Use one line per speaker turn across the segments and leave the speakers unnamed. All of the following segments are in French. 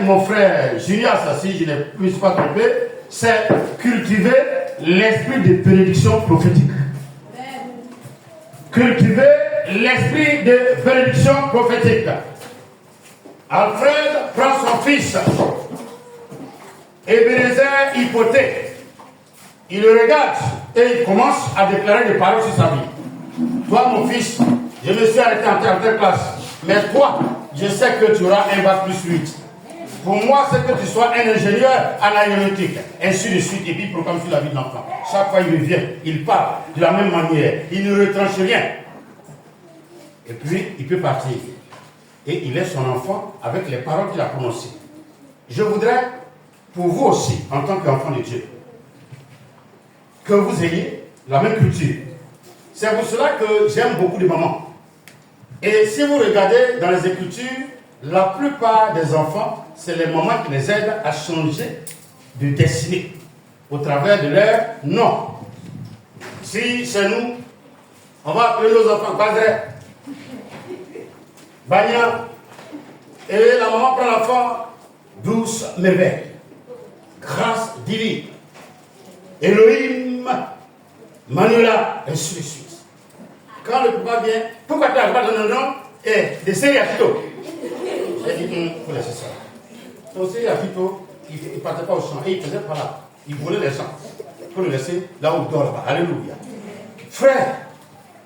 mon frère Junias, si je ne me suis pas trompé, c'est cultiver l'esprit de bénédiction prophétique. Cultiver l'esprit de bénédiction prophétique. Alfred prend son fils, Ebenezer hypothèque. Il le regarde et il commence à déclarer des paroles sur sa vie. Toi, mon fils, je me suis arrêté en telle classe, mais toi, je sais que tu auras un bac plus 8. Pour moi, c'est que tu sois un ingénieur en aéronautique, ainsi de suite, et puis il proclame sur la vie de l'enfant. Chaque fois, il revient, il parle de la même manière, il ne retranche rien. Et puis, il peut partir. Et il laisse son enfant avec les paroles qu'il a prononcées. Je voudrais, pour vous aussi, en tant qu'enfant de Dieu, que vous ayez la même culture. C'est pour cela que j'aime beaucoup les mamans. Et si vous regardez dans les Écritures, la plupart des enfants, c'est les mamans qui les aident à changer de destinée au travers de leur nom. Si c'est nous, on va appeler nos enfants Badre, Bagna, et la maman prend l'enfant Douce Merveille, Grâce Divine, Elohim, Manuela, ainsi de suite. Quand le papa vient, pourquoi tu n'as pas donné le nom de Seriafito? J'ai dit, vous laissez ça. Donc Seriafito, il ne partait pas au champ, et il faisait pas là. Il volait les champs. Il faut le laisser là où il dort là-bas. Alléluia. Frère,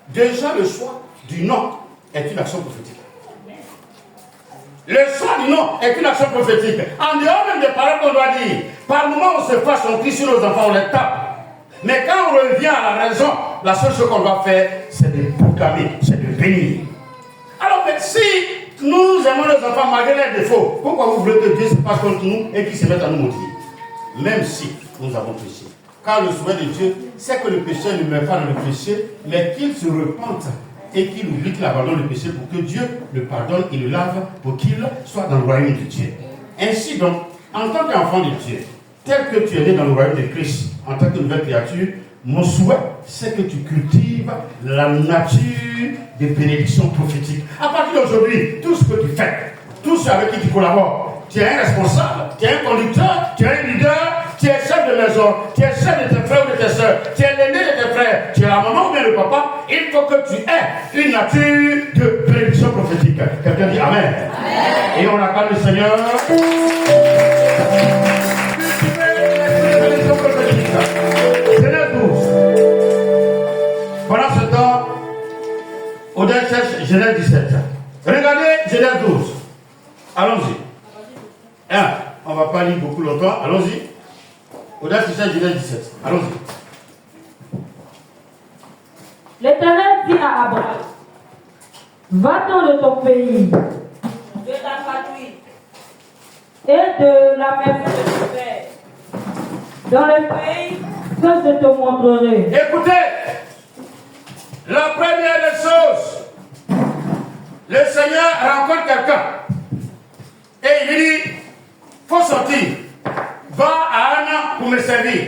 déjà le choix du nom est une action prophétique. Le choix du nom est une action prophétique. En dehors même des paroles qu'on doit dire, par le moment où on se passe, on crie sur nos enfants, on les tape. Mais quand on revient à la raison, la seule chose qu'on doit faire, c'est de proclamer, c'est de bénir. Alors, mais si nous aimons nos enfants malgré les défauts, pourquoi vous voulez que Dieu se passe contre nous et qu'il se mette à nous maudire? Même si nous avons péché. Car le souhait de Dieu, c'est que le pécheur ne meurt pas dans le péché, mais qu'il se repente et qu'il oublie qu'il abandonne le péché pour que Dieu le pardonne et le lave pour qu'il soit dans le royaume de Dieu. Ainsi donc, en tant qu'enfant de Dieu, tel que tu es né dans le royaume de Christ, en tant que nouvelle créature, mon souhait, c'est que tu cultives la nature des bénédictions prophétiques. À partir d'aujourd'hui, tout ce que tu fais, tout ce avec qui tu collabores, tu es un responsable, tu es un conducteur, tu es un leader, tu es chef de maison, tu es chef de tes frères ou de tes soeurs, tu es l'aîné de tes frères, tu es la maman ou bien le papa, il faut que tu aies une nature de bénédiction prophétique. Quelqu'un dit Amen. Amen. Et on acclame le Seigneur. Genèse 12. Pendant ce temps, Odin cherche Genèse 17. Regardez Genèse 12. Allons-y. On ne va pas lire beaucoup longtemps. Allons-y. Odin cherche Genèse 17. Allons-y.
L'Éternel dit à Abraham, va-t'en de ton pays, de ta patrie et de la maison de ton père, dans le pays que je te montrerai.
Écoutez, la première des choses, le Seigneur rencontre quelqu'un et il lui dit, faut sortir, va à Anna pour me servir.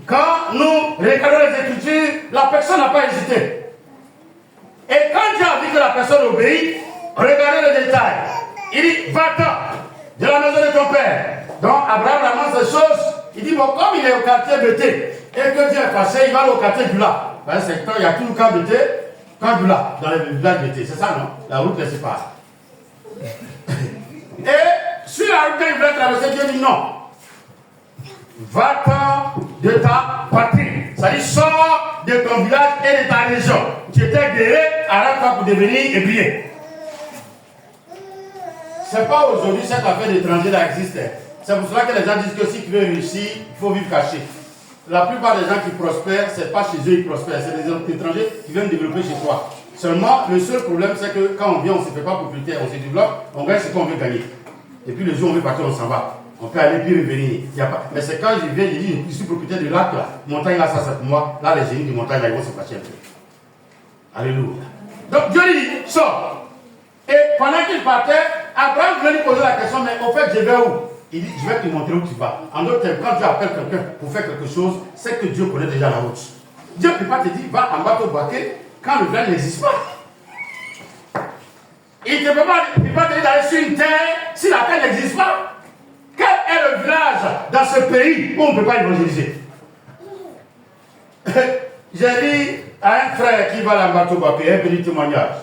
Quand nous regardons les Écritures, la personne n'a pas hésité. Et quand Dieu a vu que la personne obéit, regardez le détail. Il dit, va-t'en de la maison de ton père. Donc Abraham ramasse ces choses. Il dit, bon, comme il est au quartier Bété, et que Dieu est passé, il va aller au quartier Bula. Dans un secteur, il y a tout le camp Bété, camp Bula, dans le village Bété. C'est ça, non? La route les sépare. Et sur la route, quand il voulait traverser, Dieu dit non. Va-t'en de ta patrie. Ça dit, sors de ton village et de ta région. Tu étais guéri, arrête-toi pour devenir hébreu. C'est pas aujourd'hui cette affaire d'étranger là existe. C'est pour cela que les gens disent que si tu veux réussir, il faut vivre caché. La plupart des gens qui prospèrent, c'est pas chez eux qu'ils prospèrent, c'est des étrangers qui viennent développer chez toi. Seulement, le seul problème, c'est que quand on vient, on ne se fait pas propriétaire, on se développe, on gagne ce qu'on veut gagner. Et puis le jour où on veut partir, on s'en va. On peut aller puis revenir. Il y a pas... Mais c'est quand je viens, je dis, je suis propriétaire de lac là, montagne là, ça c'est pour moi. Là, les génies de montagne là, ils vont se fâcher un peu. Alléluia. Donc Dieu lui dit, sors. Et pendant qu'il partait, Abraham voulait lui poser la question, mais au fait, je vais où? Il dit, je vais te montrer où tu vas. En d'autres termes, quand Dieu appelle quelqu'un pour faire quelque chose, c'est que Dieu connaît déjà la route. Dieu ne peut pas te dire, va en bas au baquet, quand le village n'existe pas. Il ne peut pas te dire d'aller sur une terre si la terre n'existe pas. Quel est le village dans ce pays où on ne peut pas évangéliser? J'ai dit à un frère qui va à Mbato Bapé, un petit témoignage.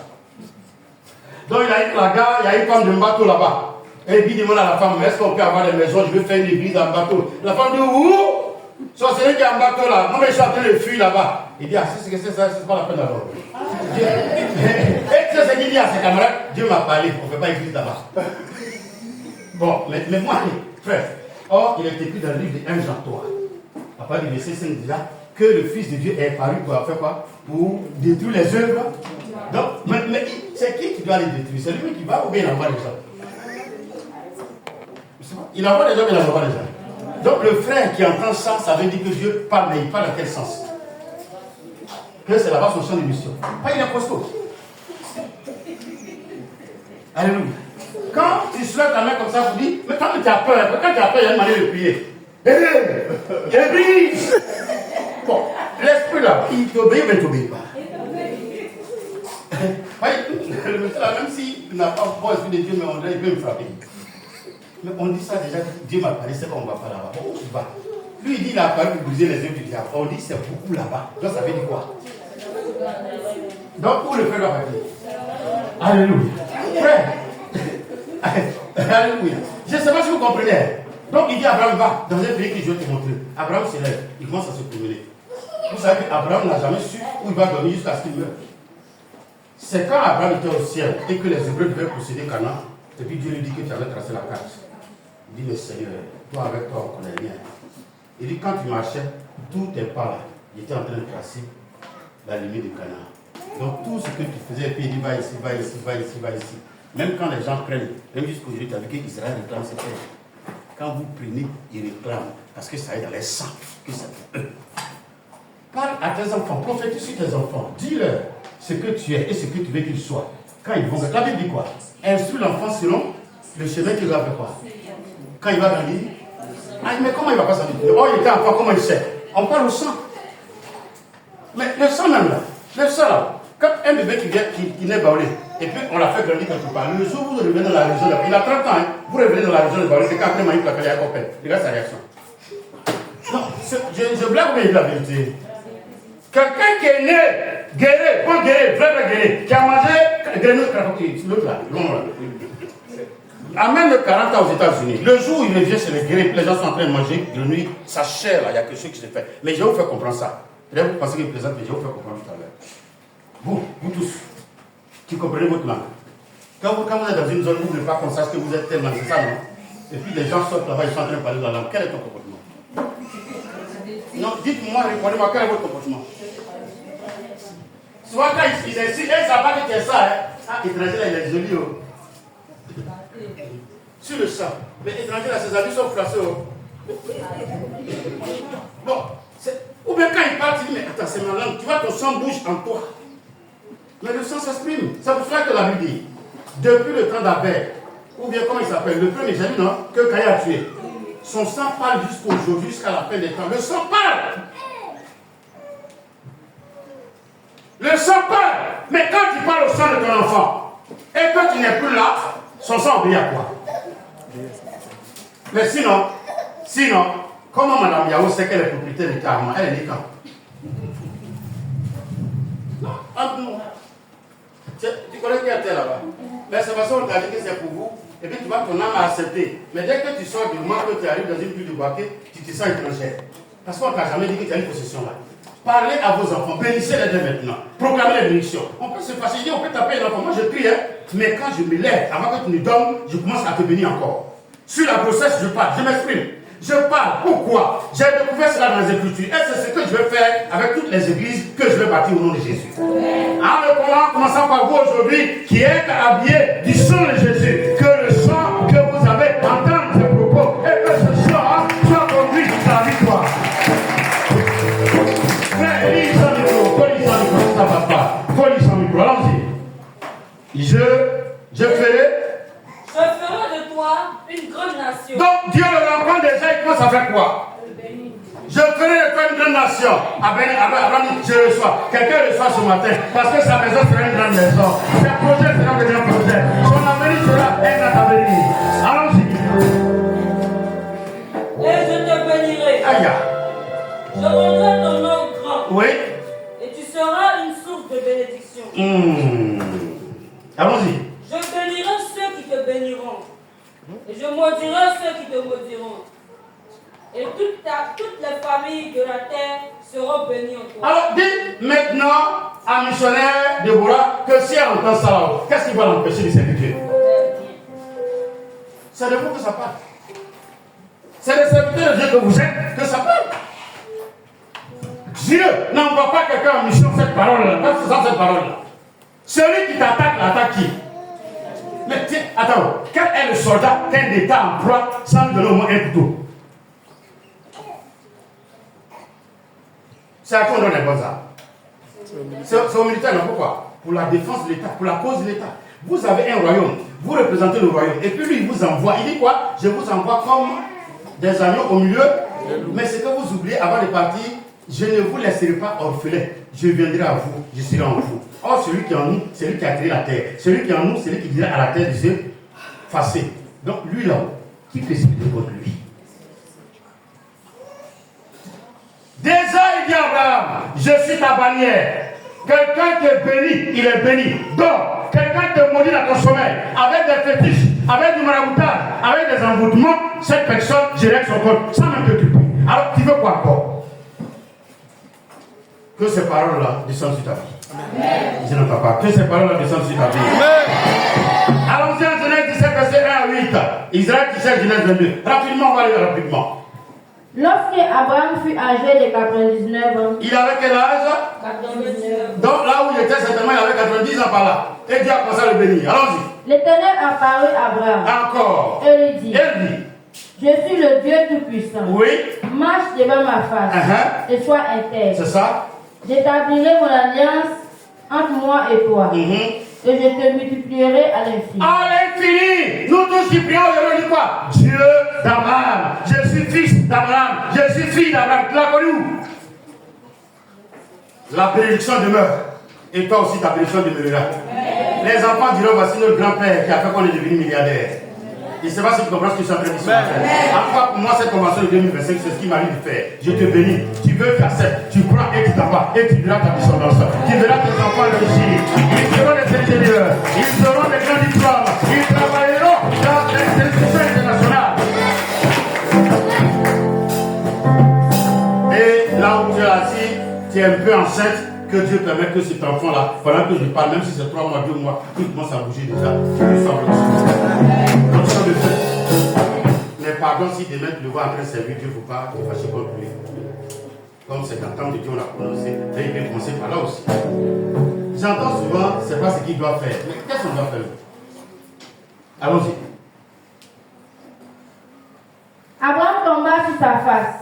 Donc il a eu la gare, il y a une femme de Mbato là-bas. Et il demande à la femme, est-ce qu'on peut avoir des maisons? Je veux faire une église à Mbato. La femme dit, où? Sorcier qui est à Mbato là. Moi, je suis en train de fuir là-bas. Il dit, ah, si c'est ça, c'est pas la peine d'abord. Et tu sais ce qu'il dit à ses camarades? Dieu m'a parlé, on ne fait pas église là-bas. Bon, mais moi, frère, or, il est écrit dans le livre de 1 Jean 3. À partir du verset 5 déjà, que le Fils de Dieu est paru pour faire quoi? Pour détruire les œuvres. Donc, mais c'est qui doit les détruire? C'est lui qui va ou bien il envoie les gens? Il envoie les gens, mais il n'envoie pas les gens. Donc, le frère qui entend ça, ça veut dire que Dieu parle, mais il parle dans quel sens? Que c'est là-bas son champ de mission. Pas il est costaud. Alléluia. Quand tu soulèves ta main comme ça, vous dites, mais quand tu as peur, quand tu as peur, il y a une manière de prier. Église! Bon, l'esprit là, il t'obéit, mais il ne t'obéit pas. Le monsieur là, même s'il n'a pas bon esprit de Dieu, mais on dirait, il peut me frapper. Mais on dit ça déjà, Dieu m'a parlé, c'est qu'on ne va pas là-bas. Bon, où tu vas? Lui, il dit, il a parlé pour briser les œuvres du diable. On dit, c'est beaucoup là-bas. Donc, ça veut dire quoi? Donc, où le frère doit partir? Alléluia. Frère. Alléluia. Je ne sais pas si vous comprenez. Donc, il dit, Abraham, va dans un pays que je vais te montrer. Abraham se lève. Il commence à se promener. Vous savez qu'Abraham n'a jamais su où il va dormir jusqu'à ce qu'il meure. C'est quand Abraham était au ciel et que les Hébreux devaient posséder Canaan. Et puis Dieu lui dit que tu avais tracé la carte. Il dit, mais Seigneur, toi avec toi, on connaît rien. Il dit, quand tu marchais, tous tes pas là, il était en train de tracer la limite de Canaan. Donc tout ce que tu faisais, puis il dit, va ici, va ici, va ici, va ici. Même quand les gens prennent, même jusqu'aujourd'hui, tu as vu qu'Israël réclame ses terres. Quand vous prenez, ils réclament, parce que ça est dans les sangs, que c'est pour eux. Parle à tes enfants, prophétise sur tes enfants, dis-leur ce que tu es et ce que tu veux qu'ils soient. Quand ils vont, la Bible dit quoi? Instruis l'enfant selon le chemin qu'il va faire quoi? Quand il va grandir, ah, mais comment il va pas s'habituer? Oh, il était encore, comment il sait? On parle au sang. Mais le sang même là, le sang là, quand un bébé qui naît baoulé, et puis on l'a fait grandir quelque part, le jour où vous revenez dans la région, il a 30 ans, hein, vous revenez dans la région de baoulé, c'est quand après Maïk il y a copain. Regarde sa réaction. Non, je blague, mais il la vérité. Quelqu'un qui est né, guéri, bon guéri, vrai guéri, qui a mangé grenouille, l'autre là, long là. Amène le 40 ans aux États-Unis. Le jour où il revient chez les guéris, les gens sont en train de manger grenouille, sa chair là, il y a quelque chose qui se fait. Mais je vais vous faire comprendre ça. Peut-être vous pensez qu'il plaisante, mais je vais vous faire comprendre tout à l'heure. Vous tous, qui comprenez votre langue. Quand vous êtes dans une zone où vous ne voulez pas qu'on sache que vous êtes tellement, c'est ça, non? Et puis les gens sortent là-bas, ils sont en train de parler de la langue. Quel est ton comportement? Non, dites-moi, répondez-moi, quel est votre comportement? Soit quand ils ici, ils ne savent pas que tu es ça, hein. Ah, étranger là, il est joli, oh. Sur le sang. Mais étranger là, ses habits sont froissés, oh. Bon, ou bien quand il parle, tu dis, mais attends, c'est ma langue, tu vois, ton sang bouge en toi. Mais le sang s'exprime. C'est pour cela que la Bible dit, depuis le temps d'Abel, ou bien comment il s'appelle, le premier Jésus, non, que Caïn a tué, son sang parle jusqu'aujourd'hui, jusqu'à la fin des temps. Le sang parle. Le sang parle. Mais quand tu parles au sang de ton enfant, et que tu n'es plus là, son sang obéit à quoi? Mais sinon, comment Mme Yahoo sait qu'elle est propriétaire de Karma? Elle est née quand? Non, tu connais qui était là-bas? Mais c'est parce qu'on t'a dit que c'est pour vous, et puis tu vas ton âme à accepter. Mais dès que tu sors du moment que tu arrives dans une pluie de baquet, tu te sens étrangère. Parce qu'on ne t'a jamais dit que tu as une possession là. Parlez à vos enfants, bénissez-les dès maintenant. Proclamez les bénédictions. On peut se fâcher, on peut taper les enfants. Moi je prie, hein, mais quand je me lève, avant que tu me donnes, je commence à te bénir encore. Sur la grossesse, je parle, je m'exprime. Je parle. Pourquoi? J'ai découvert cela dans les Écritures. Et c'est ce que je vais faire avec toutes les églises que je vais bâtir au nom de Jésus. En commençant par vous aujourd'hui, qui êtes habillés du sang de Jésus. Que le sang que vous avez entendu ces propos, et que ce sang soit conduit jusqu'à la victoire. Frère, lis sans micro, faut lire sans micro, ça ne passe pas. Faut lire sans micro, allons-y. Je ferai de toi une grande nation. Donc Dieu le rencontre déjà, il commence à faire quoi? Je ferai de toi une grande nation. Abraham dit, je reçois. Quelqu'un reçoit ce matin parce que sa maison sera une grande maison. Ses projets seront de grands projets. Son avenir sera un grand avenir. Allons-y.
Et je te bénirai.
Aïe.
Je rendrai ton nom grand.
Oui.
Et tu seras une source de bénédiction.
Allons-y.
Je bénirai ceux qui te béniront. Et je maudirai ceux qui te maudiront. Et toutes les familles de la terre seront bénies en toi.
Alors, dites maintenant à missionnaire Déborah que si elle entend ça, qu'est-ce qui va l'empêcher de servir Dieu? C'est de vous que ça parle. C'est le serviteur de Dieu que vous êtes que ça parle. Dieu n'envoie pas quelqu'un en mission cette parole-là, pas faisant cette parole-là. Celui qui t'attaque, l'attaque qui? Mais tiens, attends, quel est le soldat qu'un État emploie sans lui donner au moins un couteau? C'est à qui on donne les bonnes armes? C'est aux militaires, non? Pourquoi? Pour la défense de l'État, pour la cause de l'État. Vous avez un royaume, vous représentez le royaume, et puis lui, il vous envoie. Il dit quoi? Je vous envoie comme des agneaux au milieu, mais ce que vous oubliez avant de partir, je ne vous laisserai pas orphelin. Je viendrai à vous, je serai en vous. Or, celui qui est en nous, c'est lui qui a créé la terre. Celui qui est en nous, c'est lui qui dira à la terre de se effacer. Donc, lui là-haut, qui précipite contre lui? Déjà, il dit à Abraham, je suis ta bannière. Quelqu'un te bénit, il est béni. Donc, quelqu'un te maudit dans ton sommeil, avec des fétiches, avec du maraboutage, avec des envoûtements, cette personne, je règle son compte, sans même t'occuper. Alors, tu veux quoi encore? Que ces paroles-là descendent sur ta vie. Je n'entends pas. Que ces paroles-là descendent sur ta vie. Allons-y en Genèse 17, verset 1 à 8. Israël qui sait Genèse 22. Rapidement, on va aller rapidement.
Lorsque Abraham fut âgé de 99 ans,
Il avait quel âge?
99.
Donc là où il était, certainement, il avait 90 ans par là. Et Dieu a commencé à le bénir. Allons-y.
L'Éternel apparut à Abraham
Encore.
et lui dit,
Elle dit,
je suis le Dieu Tout-Puissant.
oui,
Marche devant ma face et sois intègre.
c'est ça.
J'établirai mon alliance entre moi et toi. Et je te multiplierai à l'infini.
À l'infini. Nous tous qui prions, on dit quoi? Dieu d'Abraham. Je suis fils d'Abraham. Je suis fille d'Abraham. Tu l'as connu où? La bénédiction demeure. Et toi aussi, ta bénédiction demeurera. Les enfants diront, voici notre grand-père qui a fait qu'on est devenu milliardaire. Je ne sais pas si tu comprends ce que je suis en train de dire. En tout cas, pour moi, cette convention de 2025, c'est ce qui m'arrive de faire. Je te bénis. Tu veux, tu acceptes. Tu prends et tu t'en vas. Et tu verras ta descendance. Tu verras tes enfants réussir. Ils seront des ingénieurs. Ils auront des grands diplômes. Ils travailleront dans les institutions internationales. Et là où tu es assis, tu es un peu enceinte. Que Dieu permette que cet enfant-là, pendant que je parle, même si c'est 3 mois, 2 mois, il commence à bouger déjà. Tu le sens le Mais pardon, si demain tu le vois en train de servir Dieu, il ne faut pas te fâcher contre lui. Comme c'est dans le temps de Dieu, on l'a prononcé, là il peut commencer par là aussi. J'entends souvent, c'est pas ce qu'il doit faire. Mais qu'est-ce qu'on doit faire? Allons-y.
Abraham tomba sur sa face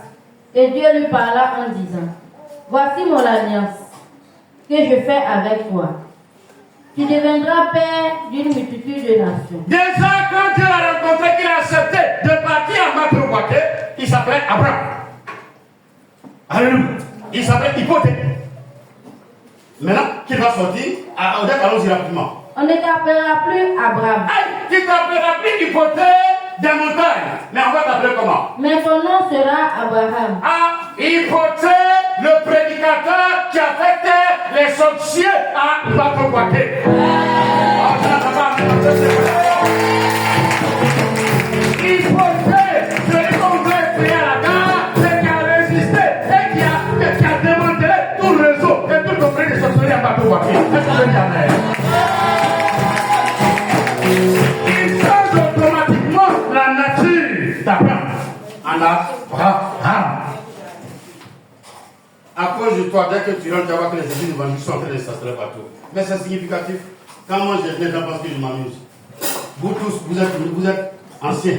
et Dieu lui parla en disant, voici mon alliance que je fais avec toi. Tu deviendras père d'une multitude de nations.
Déjà, quand Dieu l'a rencontré, qu'il a accepté de partir en bas pour Waké, il s'appelait Abraham. Alléluia. Il s'appelait Hypothèque. Maintenant, qu'il va sortir, allons-y rapidement.
On ne t'appellera plus Abraham.
Tu ne t'appelleras plus Hypothèque des montagnes. Mais on va t'appeler comment?
Mais ton nom sera Abraham.
Hypothèque, le prédicateur qui a fait taire les sorciers à Bateau-Waké. Hypothèque, celui qu'on veut essayer à la gare, c'est qui a résisté et qui a démantelé tout le réseau et tout le prix des sorciers à Bateau-Waké. Est-ce que vous dites amen? Il change automatiquement la nature d'Abraham en Abraham. À cause de toi, dès que tu rentres, tu vas voir que les églises évangéliques sont en train de s'installer partout. Mais c'est significatif. Quand moi je viens, les gens pensent que je m'amuse. Vous tous, vous êtes anciens.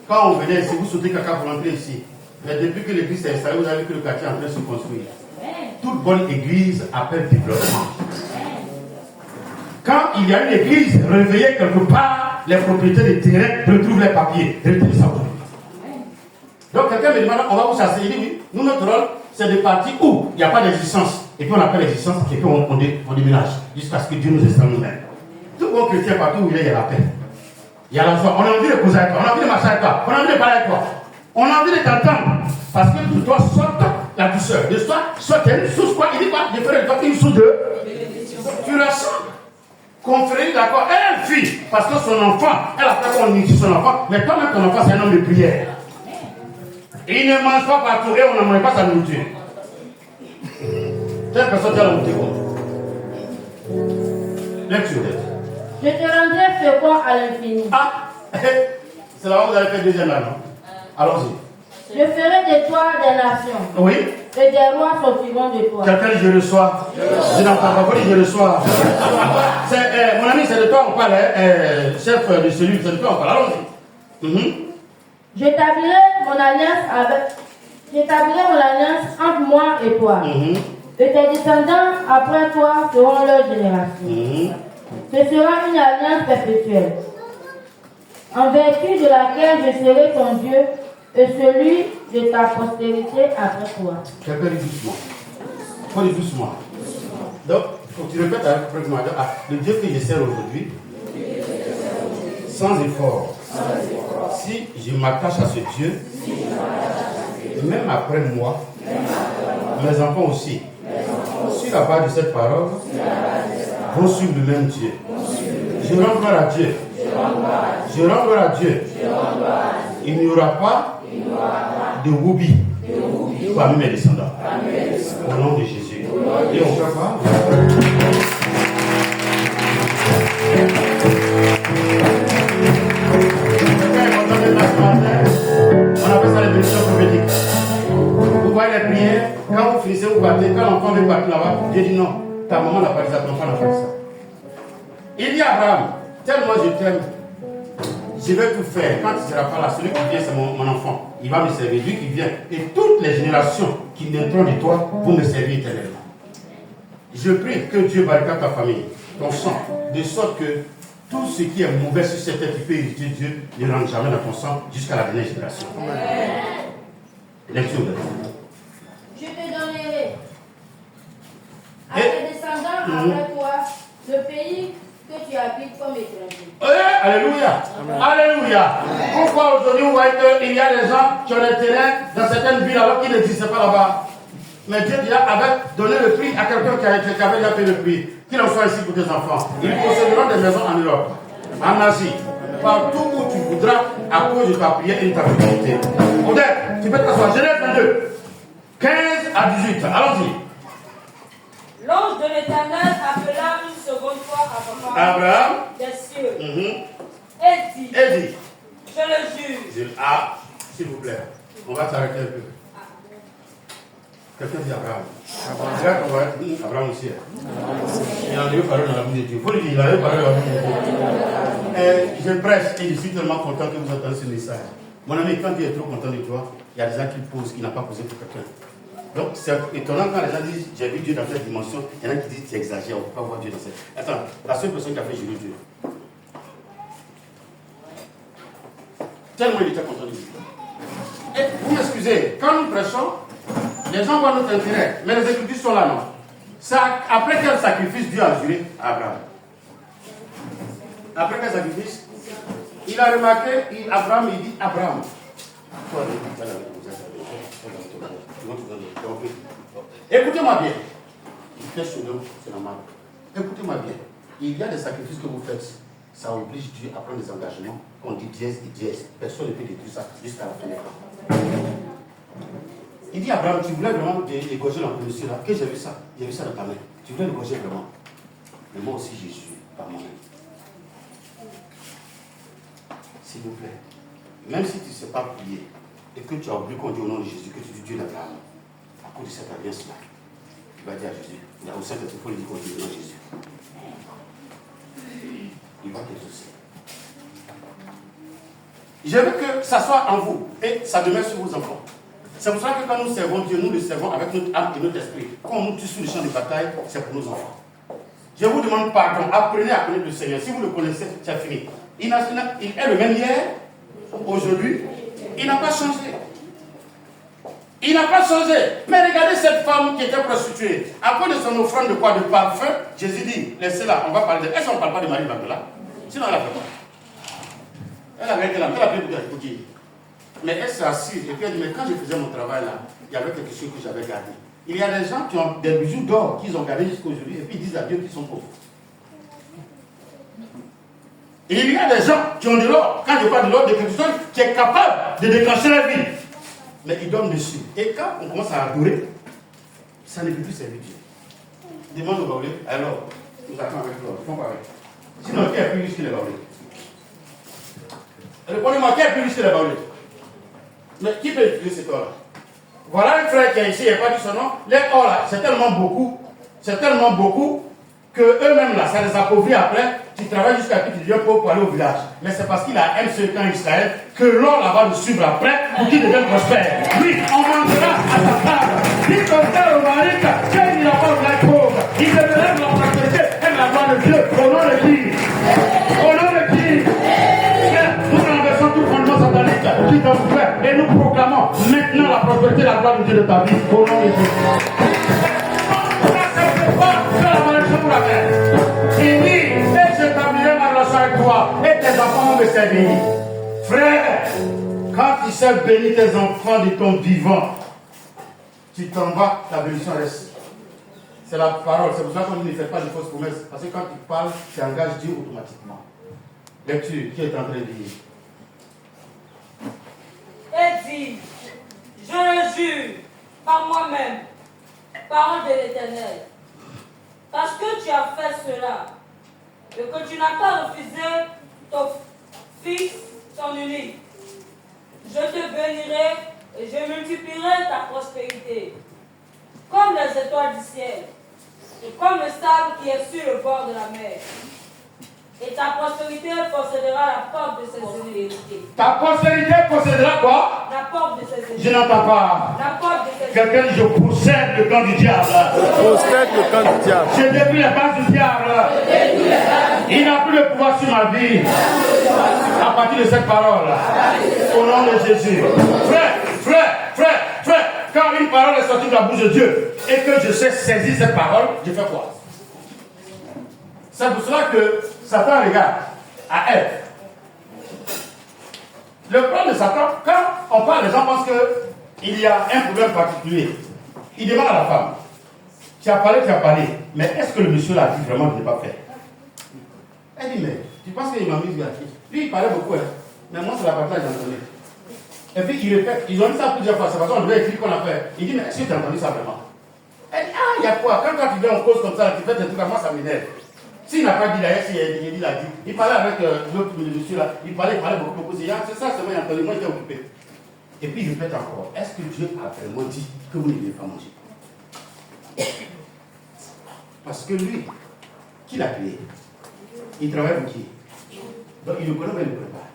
Quand on venait ici, vous sautez caca pour entrer ici. Mais depuis que l'église s'est installée, vous avez vu que le quartier est en train de se construire. Toute bonne église appelle développement. Quand il y a une église réveillée quelque part, les propriétaires des terrains retrouvent les papiers. Retenez ça. Donc quelqu'un me demande, on va vous chasser. Il dit oui, nous notre rôle, c'est de partir où il n'y a pas d'existence. Et puis on appelle l'existence et puis on déménage. Jusqu'à ce que Dieu nous installe nous-mêmes. Tout bon chrétien, partout où il y a la paix. Il y a la joie. On a envie de causer avec toi, on a envie de marcher avec toi, on a envie de parler avec toi. On a envie de t'entendre. Parce que de toi sorte la douceur. De toi sorte une source quoi. Il dit quoi? De faire de toi une source de. Tu la sens. Confrérie, d'accord. Elle fuit. Parce que son enfant, elle a fait qu'on utilise son enfant. Mais toi-même, ton enfant, c'est un homme de prière. Il ne mange pas partout et on ne mange pas sa nourriture. Quelle personne qui a la nourriture? Lecture.
Je te rendrai fécond à l'infini.
Ah, c'est là où vous allez faire deuxième là, non? Allons-y.
Je ferai de toi des nations.
Oui.
Et des rois sortiront de toi.
Quelqu'un dit je reçois. Je n'entends pas, je reçois. Mon ami, c'est de toi on parle, chef de cellule, c'est de toi on parle. Allons-y.
J'établirai mon alliance entre moi et toi. Et tes descendants après toi seront leurs générations. Ce sera une alliance perpétuelle, en vertu de laquelle je serai ton Dieu et celui de ta postérité après toi.
Quelqu'un dit doucement. Faut dire doucement. Donc, faut que tu répètes avec moi. Le Dieu que je sers aujourd'hui, sans effort. Si je m'attache à ce Dieu, même après moi, mes enfants aussi, sur la base de cette parole, vont suivre le même Dieu. Je rends gloire à Dieu. Je rends gloire à Dieu. Il n'y aura pas de woubi parmi mes descendants. Au nom de Jésus. Et on fait quoi? On appelle ça les bénédictions prophétiques. Vous voyez les prières, quand vous finissez, vous partez, quand l'enfant veut partir là-bas, Dieu dit non, ta maman n'a pas dit ça, ton enfant n'a pas dit ça. Il dit à Abraham, tellement je t'aime, je vais tout faire. Quand tu ne seras pas là, celui qui vient, c'est mon enfant. Il va me servir, lui qui vient. Et toutes les générations qui naîtront de toi vont me servir éternellement. Je prie que Dieu barricade ta famille, ton sang, de sorte que tout ce qui est mauvais sur cette terre qui peut irriter Dieu ne rentre jamais dans ton sang jusqu'à la dernière génération. Lecture de
Je te donnerai à tes descendants après toi le pays que tu habites comme étranger.
Alléluia. Alléluia. Pourquoi aujourd'hui vous voyez qu'il y a des gens qui ont des terrains dans certaines villes alors qu'ils n'existaient pas là-bas? Mais Dieu déjà avait donné le prix à quelqu'un qui avait déjà fait le prix. Qu'il en soit ici pour tes enfants. Ils posséderont des maisons en Europe, en Asie, partout où tu voudras à cause de ta prière et de ta fidélité. Odette, tu peux t'asseoir. Genèse 22, 15 à 18. Allons-y.
L'ange de l'Éternel appela une seconde fois
Abraham
des cieux
et
dit,
dit,
je le jure.
Ah, s'il vous plaît, on va t'arrêter un peu. Quelqu'un dit Abraham. Abraham aussi. Il en a eu parlé dans la bouche de Dieu. Il faut le dire, il en a eu parlé dans la bouche de Dieu. Je prêche et je suis tellement content que vous entendez ce message. Mon ami, quand Dieu est trop content de toi, il y a des gens qui posent, qui n'ont pas posé pour quelqu'un. Donc c'est étonnant quand les gens disent j'ai vu Dieu dans cette dimension, il y en a qui disent tu exagères, on ne peut pas voir Dieu dans cette. Attends, la seule personne qui a fait jurer Dieu. Tellement il était content de lui. Et vous m'excusez, quand nous prêchons, les gens voient notre intérêt, mais les Écritures sont là, non? Ça, après quel sacrifice Dieu a juré à Abraham? Après quel sacrifice? Il a remarqué, Abraham, il dit Abraham. Écoutez-moi bien. C'est normal. Écoutez-moi bien. Il y a des sacrifices que vous faites. Ça oblige Dieu à prendre des engagements. On dit dièse et dièse. Personne ne peut détruire ça jusqu'à la fin des temps. Il dit Abraham, tu voulais vraiment égorger la pollution là. Que j'ai vu ça. J'ai vu ça dans ta main. Tu voulais l'égorger vraiment. Mais moi aussi j'ai juré par moi-même. S'il vous plaît. Même si tu ne sais pas prier et que tu as oublié qu'on dit au nom de Jésus, que tu dis Dieu d'Abraham, à cause de cette alliance-là, tu vas dire à Jésus, il y a au Saint-Esprit, il faut lui dire qu'on dit au nom de Jésus. Il va t'exaucer. Je veux que ça soit en vous et ça demeure sur vos enfants. C'est pour ça que quand nous servons Dieu, nous le servons avec notre âme et notre esprit. Quand on nous tue sur le champ de bataille, c'est pour nos enfants. Je vous demande pardon, apprenez à connaître le Seigneur. Si vous le connaissez, c'est fini. Il est le même hier, aujourd'hui, il n'a pas changé. Il n'a pas changé. Mais regardez cette femme qui était prostituée. À cause de son offrande de quoi? De parfum. Jésus dit, laissez-la, on va parler de... Est-ce qu'on ne parle pas de Marie Magdalene? Sinon elle a fait quoi? Elle avait été là, elle a pris pour dire. Mais elle s'est assise et puis elle dit, mais quand je faisais mon travail là, il y avait quelque chose que j'avais gardé. Il y a des gens qui ont des bijoux d'or qu'ils ont gardés jusqu'à aujourd'hui et puis ils disent à Dieu qu'ils sont pauvres. Et il y a des gens qui ont de l'or, quand je parle de l'or, de quelque chose qui est capable de déclencher la vie. Mais ils dorment dessus. Et quand on commence à adorer, ça ne peut plus servir Dieu. Demande au Baoulé, alors, nous attendons avec l'or, ils font pas avec. Sinon, qui est plus riche que les Baoulés? Répondez-moi, qui est plus riche que les Baoulés? Mais qui peut utiliser cet or-là? Voilà un frère qui est ici, il n'y a pas dit son nom. Les or là, c'est tellement beaucoup que eux-mêmes là, ça les appauvrit après. Tu travailles jusqu'à ce que tu deviens pauvre pour aller au village. Mais c'est parce qu'il a un seul temps Israël que l'or là va le suivre après pour qu'il devienne prospère. Oui, on mangera à sa table. Si ton frère au mari, qu'il n'a pas de pauvre, il deviendra de la prospérité et la gloire de Dieu. Au nom de qui? Au nom de qui? Nous renversons tout fondement satanique qui t'envoie et nous proclamons maintenant la prospérité et la gloire de Dieu de ta vie. Au nom de Jésus. Il dit, et j'établirai ma relation avec toi, et tes enfants vont me servir. Frère, quand tu sais bénir tes enfants de ton vivant, tu t'en vas, la bénédiction reste. C'est la parole, c'est pour ça qu'on ne fait pas de fausses promesses. Parce que quand tu parles, tu engages Dieu automatiquement. Lecture, qui est en train de dire?
Et dit, je le jure par moi-même, parole de l'Éternel, parce que tu as fait cela, et que tu n'as pas refusé ton fils, ton unique, je te bénirai et je multiplierai ta prospérité, comme les étoiles du ciel, et comme le sable qui est sur le bord de la mer. Et ta postérité possédera la porte de ses ennemis.
Ta postérité possédera quoi?
La porte de ses ennemis.
Je n'entends pas.
La porte de ses ennemis.
Quelqu'un dit, je possède le camp du diable.
Je possède le camp du diable.
Je détruis les bases du diable. Il n'a plus de pouvoir sur ma vie. À partir de cette parole. Au nom de Jésus. Frère, quand une parole est sortie de la bouche de Dieu et que je sais saisir cette parole, je fais quoi? C'est pour cela que Satan regarde à Ève. Le plan de Satan, quand on parle, les gens pensent qu'il y a un problème particulier. Il demande à la femme, tu as parlé, mais est-ce que le monsieur l'a dit vraiment de ne pas faire? Elle dit, mais tu penses qu'il m'a mis gratuit? Lui, il parlait beaucoup, hein, mais moi, c'est la partie que j'ai entendue. Et puis, il répète, ils ont dit ça plusieurs fois, c'est parce qu'on devait écrire qu'on a fait. Il dit, mais est-ce que tu as entendu ça vraiment? Elle dit, ah, il y a quoi? Quand tu viens en cause comme ça, tu fais des trucs à moi, ça m'énerve. S'il n'a pas dit d'ailleurs, il l'a dit. Il parlait avec l'autre monsieur là, il parlait beaucoup. C'est ça, c'est moi, entendu, moi j'étais occupé. Et puis il répète encore, est-ce que Dieu a vraiment dit que vous ne devez pas manger? Parce que lui, qui l'a créé? Il travaille pour qui? Donc il le connaît, mais il le prépare.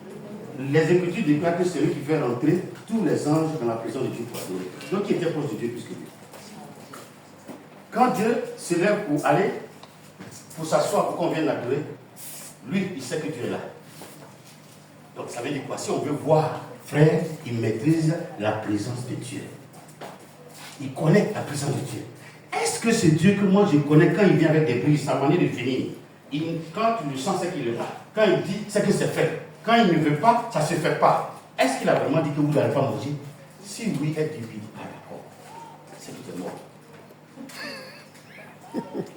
Les Écritures déclarent que c'est lui qui fait rentrer tous les anges dans la prison de Dieu pour adorer. Donc il était proche de Dieu plus que lui. Quand Dieu se lève pour aller, pour s'asseoir, pour qu'on vienne l'adorer, lui, il sait que tu es là. Donc ça veut dire quoi? Si on veut voir, frère, il maîtrise la présence de Dieu. Il connaît la présence de Dieu. Est-ce que c'est Dieu que moi je connais quand il vient avec des brises, sa manière de venir? Quand tu le sens, c'est qu'il est là. Quand il dit, c'est que c'est fait. Quand il ne veut pas, ça ne se fait pas. Est-ce qu'il a vraiment dit que vous n'allez pas manger? Si oui, elle dit oui. Ah d'accord. C'est que tu es mort.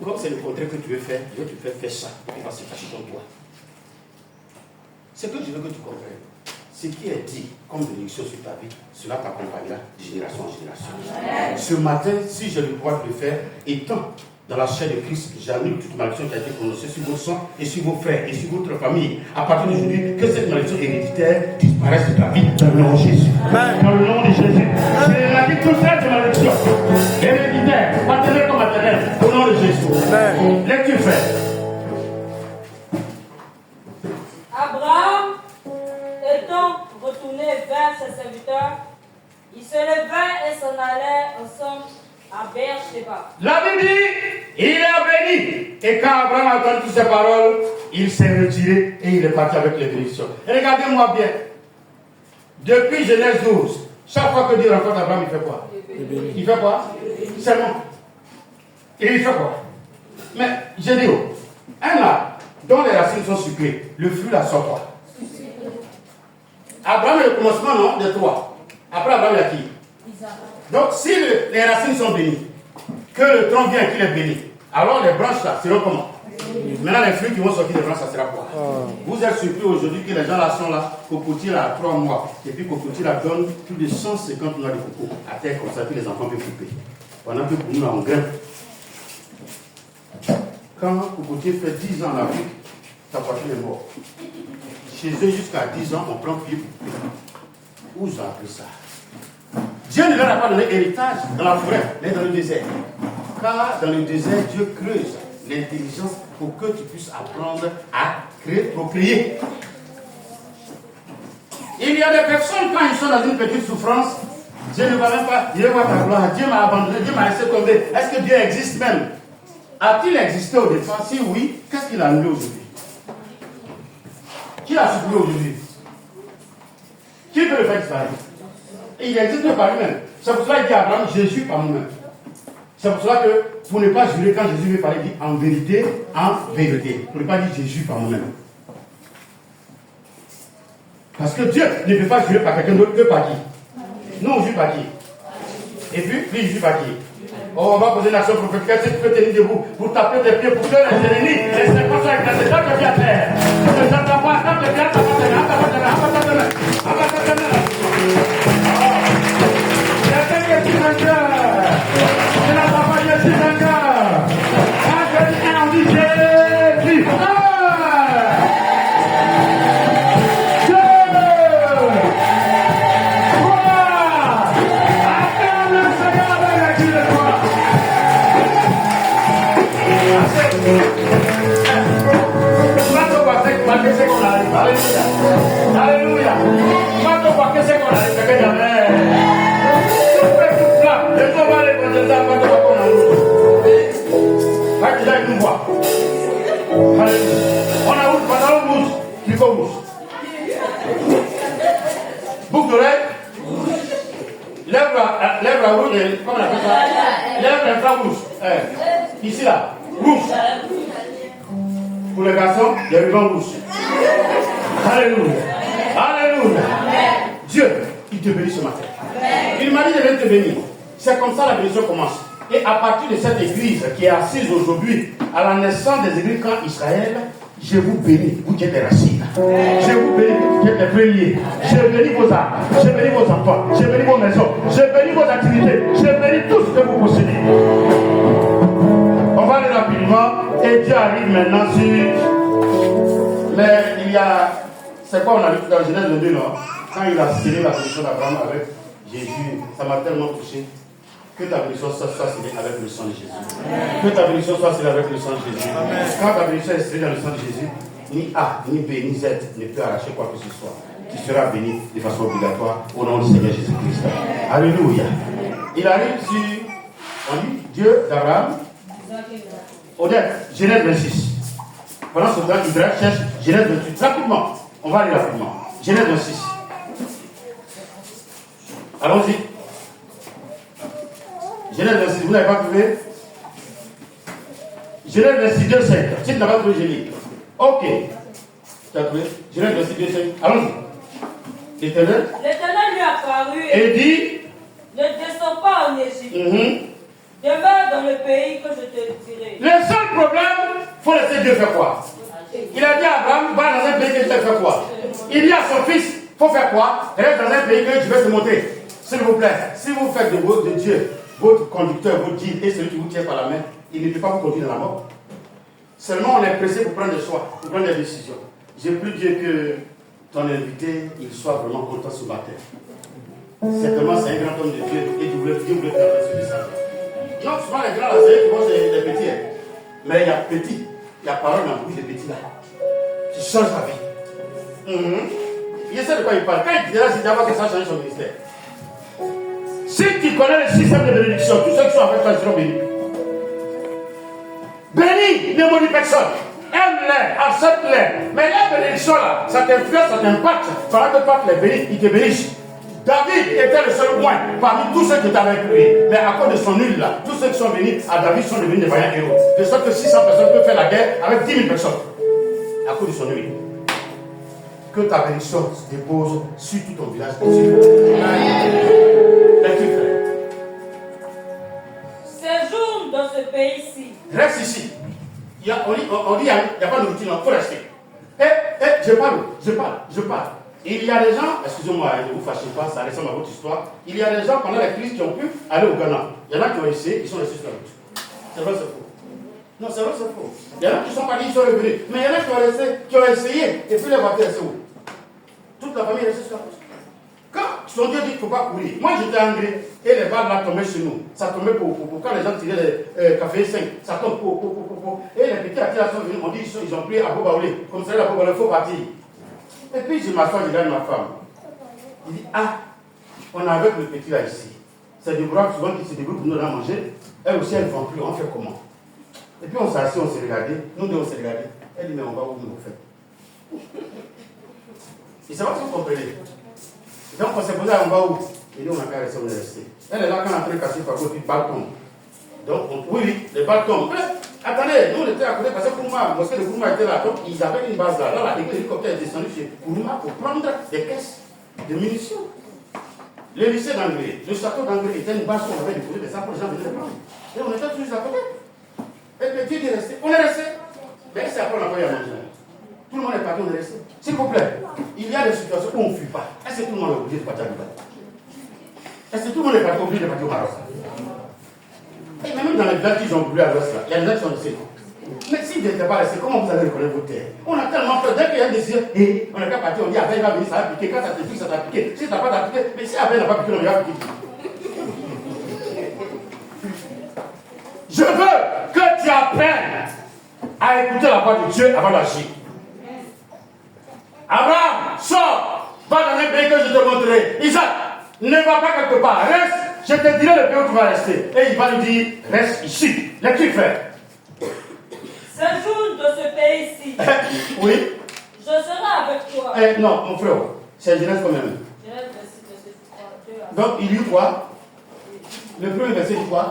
Comme c'est le contraire que tu veux faire, Dieu te fait faire ça, et il va se cacher ton doigt. Ce que je veux que tu comprennes, ce qui est dit comme bénédiction sur ta vie, cela t'accompagnera de génération en génération. Ce matin, si j'ai le droit de le faire, étant dans la chair de Christ, j'annule toute malédiction qui a été prononcée sur vos sangs et sur vos frères et sur votre famille. À partir d'aujourd'hui, que cette malédiction héréditaire disparaisse de ta vie dans le nom de Jésus. Dans le nom de Jésus. C'est la vie toute cette malédiction héréditaire, paternelle comme maternelle, au nom de Jésus. Lecture frère.
Abraham étant retourné vers ses serviteurs, il se levait et s'en allait ensemble à Beersheba.
La Bible dit, il a béni. Et quand Abraham a entendu toutes ces paroles, il s'est retiré et il est parti avec les bénédictions. Et regardez-moi bien. Depuis Genèse 12 Chaque fois que Dieu rencontre Abraham, il fait quoi? Il fait quoi? Seulement. Et il fait quoi? Mais, j'ai dit, un arbre dont les racines sont sucrées, le fruit là sort quoi? Abraham est le commencement, non? De toi. Après Abraham, il y a qui? Donc, si les racines sont bénies, que le tronc vient qu'il est béni, alors les branches là seront comment? Maintenant, les fruits qui vont sortir des branches, ça sera quoi? Vous êtes surpris aujourd'hui que les gens là sont là, cocotiers là, 3 mois, et puis cocotiers là donne plus de 150 noix de coco à terre comme ça, puis les enfants peuvent couper. Pendant que pour nous, là, on grimpe. Quand cocotier fait 10 ans en Afrique, sa voiture est morte. Chez eux, jusqu'à 10 ans, on prend pied pour pied. Où ils ont appris ça? Dieu ne leur a pas donné héritage dans la forêt, mais dans le désert. Car dans le désert, Dieu creuse l'intelligence pour que tu puisses apprendre à créer, procréer. Il y a des personnes, quand ils sont dans une petite souffrance, Dieu ne va même pas dire ta gloire. Dieu m'a abandonné, Dieu m'a laissé tomber. Est-ce que Dieu existe même? A-t-il existé au départ? Si oui, qu'est-ce qu'il a annulé aujourd'hui? Qui a supprimé aujourd'hui? Qui peut le faire disparaître? Il existe par lui-même. C'est pour cela qu'il dit à Abraham, Jésus par nous-mêmes. C'est pour cela que, pour ne pas jurer, quand Jésus veut parler, il dit en vérité, en vérité. Pour ne pas dire Jésus par nous-mêmes. Parce que Dieu ne peut pas jurer par quelqu'un d'autre que par qui? Nous, on jure par qui? Et puis, lui, il jure par qui? Oh, on va poser une action prophétique. Est-ce que tu peux tenir debout pour taper tes pieds pour que les ennemis, les 50 ans éclatés, quand tu viens à terre, ne s'entends pas, quand tu viens à terre, je n'entends pas, je suis un gars. Quand je dis un, on dit Jésus. Alléluia. Quand on voit que c'est qu'on arrive, c'est que jamais. Tout fait tout cela. Les gens vont les présenter avant de voir qu'on a l'autre. Là, déjà, ils nous voient. Alléluia. On a ouvert pendant une bouche. Tu faut bouche. Boucle d'oreille. Lèvres à rouge. Comment on appelle ça? Lèvres infrarouges. Ici, là. Rouge. Pour les garçons, les rubans rouges. Alléluia. Alléluia. Amen. Dieu, il te bénit ce matin. Amen. Il m'a dit de venir te bénir. C'est comme ça la bénédiction commence. Et à partir de cette église qui est assise aujourd'hui, à la naissance des églises quand Israël, je vous bénis, vous qui êtes des racines. Je vous bénis, vous qui êtes des premiers. Je bénis vos âmes, je bénis vos enfants, je bénis vos maisons, je bénis vos activités, je bénis tout ce que vous possédez. On va aller rapidement et Dieu arrive maintenant sur. Mais il y a. C'est quoi on a vu dans Genèse 22, non? Quand il a scellé la bénédiction d'Abraham avec Jésus, ça m'a tellement touché. Que ta bénédiction soit scellée avec le sang de Jésus. Que ta bénédiction soit scellée avec le sang de Jésus. Quand ta bénédiction est scellée dans le sang de Jésus, ni A, ni B, ni Z ne peut arracher quoi que ce soit. Tu seras béni de façon obligatoire au nom du Seigneur Jésus-Christ. Alléluia. Il arrive sur, on dit, Dieu d'Abraham. Honnête, Genèse 26. Pendant ce temps, Israël cherche Genèse 28. Rapidement, on va aller rapidement. Genèse 26. Allons-y. Genèse 26, vous n'avez pas trouvé? Genèse 26, 2, 5. Si tu n'as pas trouvé, je lis. Ok. Tu as trouvé? Genèse 26, 2, 5. Allons-y. L'Éternel
lui apparut
et dit,
ne descends pas en Égypte. Demeure dans le pays que je te dirai.
Le seul problème, il faut laisser Dieu faire quoi? Il a dit à Abraham, va dans un pays que je vais faire quoi? Il dit à son fils, il faut faire quoi? Reste dans un pays que je vais te montrer. S'il vous plaît, si vous faites de Dieu votre conducteur, votre guide et celui qui vous tient par la main, il ne peut pas vous conduire dans la mort. Seulement on est pressé pour prendre des choix, pour prendre des décisions. J'ai plus Dieu que ton invité, il soit vraiment content ce matin. Certainement c'est un grand homme de Dieu et Dieu voulait faire ce message. Non, souvent les grands, c'est eux qui vont les petits. Mais il y a petit, il y a parole dans le bouche des petits là, qui change la vie. Il sait de quoi il parle. Quand il dira, c'est d'abord que ça change son ministère. Si tu connais le système de bénédiction, tous ceux qui sont avec toi seront bénis. Bénis, ne maudis personne. Aime-les, accepte-les. Mais la bénédiction là, ça t'influence, ça t'impacte. Pendant que toi tu les bénis, ils te bénissent. David était le seul point parmi tous ceux qui étaient avec lui. Mais à cause de son huile là, tous ceux qui sont venus à David sont devenus des vaillants héros. De sorte que 600 personnes peuvent faire la guerre avec 10 000 personnes. À cause de son huile. Que ta bénédiction se dépose sur tout ton village.
Séjourne dans ce pays-ci.
Reste ici. On dit il n'y a pas de routine, il faut rester. Je parle. Il y a des gens, excusez-moi, ne vous fâchez pas, ça ressemble à votre histoire. Il y a des gens pendant la crise qui ont pu aller au Ghana. Il y en a qui ont essayé, ils sont restés sur la route. C'est vrai, c'est faux. Non, c'est vrai, c'est faux. Il y en a qui sont partis, ils sont revenus. Mais il y en a qui ont essayé, et puis les voitures restent où? Toute la famille est restée sur la route. Quand son Dieu dit qu'il ne faut pas courir, moi j'étais anglais, et les balles là tombaient chez nous. Ça tombait pour. Quand les gens tiraient les cafés 5, ça tombe pour. Et les petits attiras sont venus, on dit ils ont pris à Bobaoulé. Comme ça, la Bobaoulé, il faut partir. Et puis je m'assois, je regarde ma femme. Il dit, on est avec le petit là ici. C'est des bras souvent qui se débrouillent pour nous donner à manger. Elle aussi, elle ne vend plus, on fait comment? Et puis on s'est assis, on s'est regardé. Nous deux, on s'est regardé. Elle dit, mais on va où nous faire? Et c'est pas si vous comprenez. Donc on s'est posé, on va où? Et nous, on a qu'à rester, on est resté. Elle est là quand on a pris cassé par contre, puis balle tombe. Donc, oui, les balles tombent. Attendez, nous on était à côté parce que Kourouma, mosquée de Kourouma était là, donc ils avaient une base là. Là, l'hélicoptère est descendu chez Kourouma pour prendre des caisses de munitions. Le lycée d'Anglais, le château d'Anglais était une base où on avait déposé des armes pour les gens venaient les prendre. Et on était tous à côté. Et le Dieu est resté. On est resté. Mais c'est après on a pas eu à manger. Tout le monde est parti, on est resté. S'il vous plaît, il y a des situations où on ne fuit pas. Est-ce que tout le monde est obligé de partir à Dubaï? Est-ce que tout le monde est obligé de partir au Maroc? Et même dans les villages qui ont brûlé à l'ouest, il y a des gens qui sont restés. Mais si vous n'étiez pas resté, comment vous allez reconnaître vos terres? On a tellement peur, dès qu'il y a des décisions, et on n'est pas parti, on dit, il va venir, ça va piquer, quand ça te pique, ça t'a piqué. Si ça n'a pas piqué, mais si Abel n'a pas piqué, on va piquer. Je veux que tu apprennes à écouter la voix de Dieu avant d'agir. Abraham, sors, va dans un pays que je te montrerai. Isaac, ne va pas quelque part, reste. Je te dirai le pays où tu vas rester. Et il va lui dire, reste ici. L'écrit fait.
Séjourne de ce pays-ci.
Oui.
Je serai avec toi.
Non, mon frère, c'est Genèse quand même.
Genèse verset 2.
Donc, il lit quoi? Le premier verset dit quoi?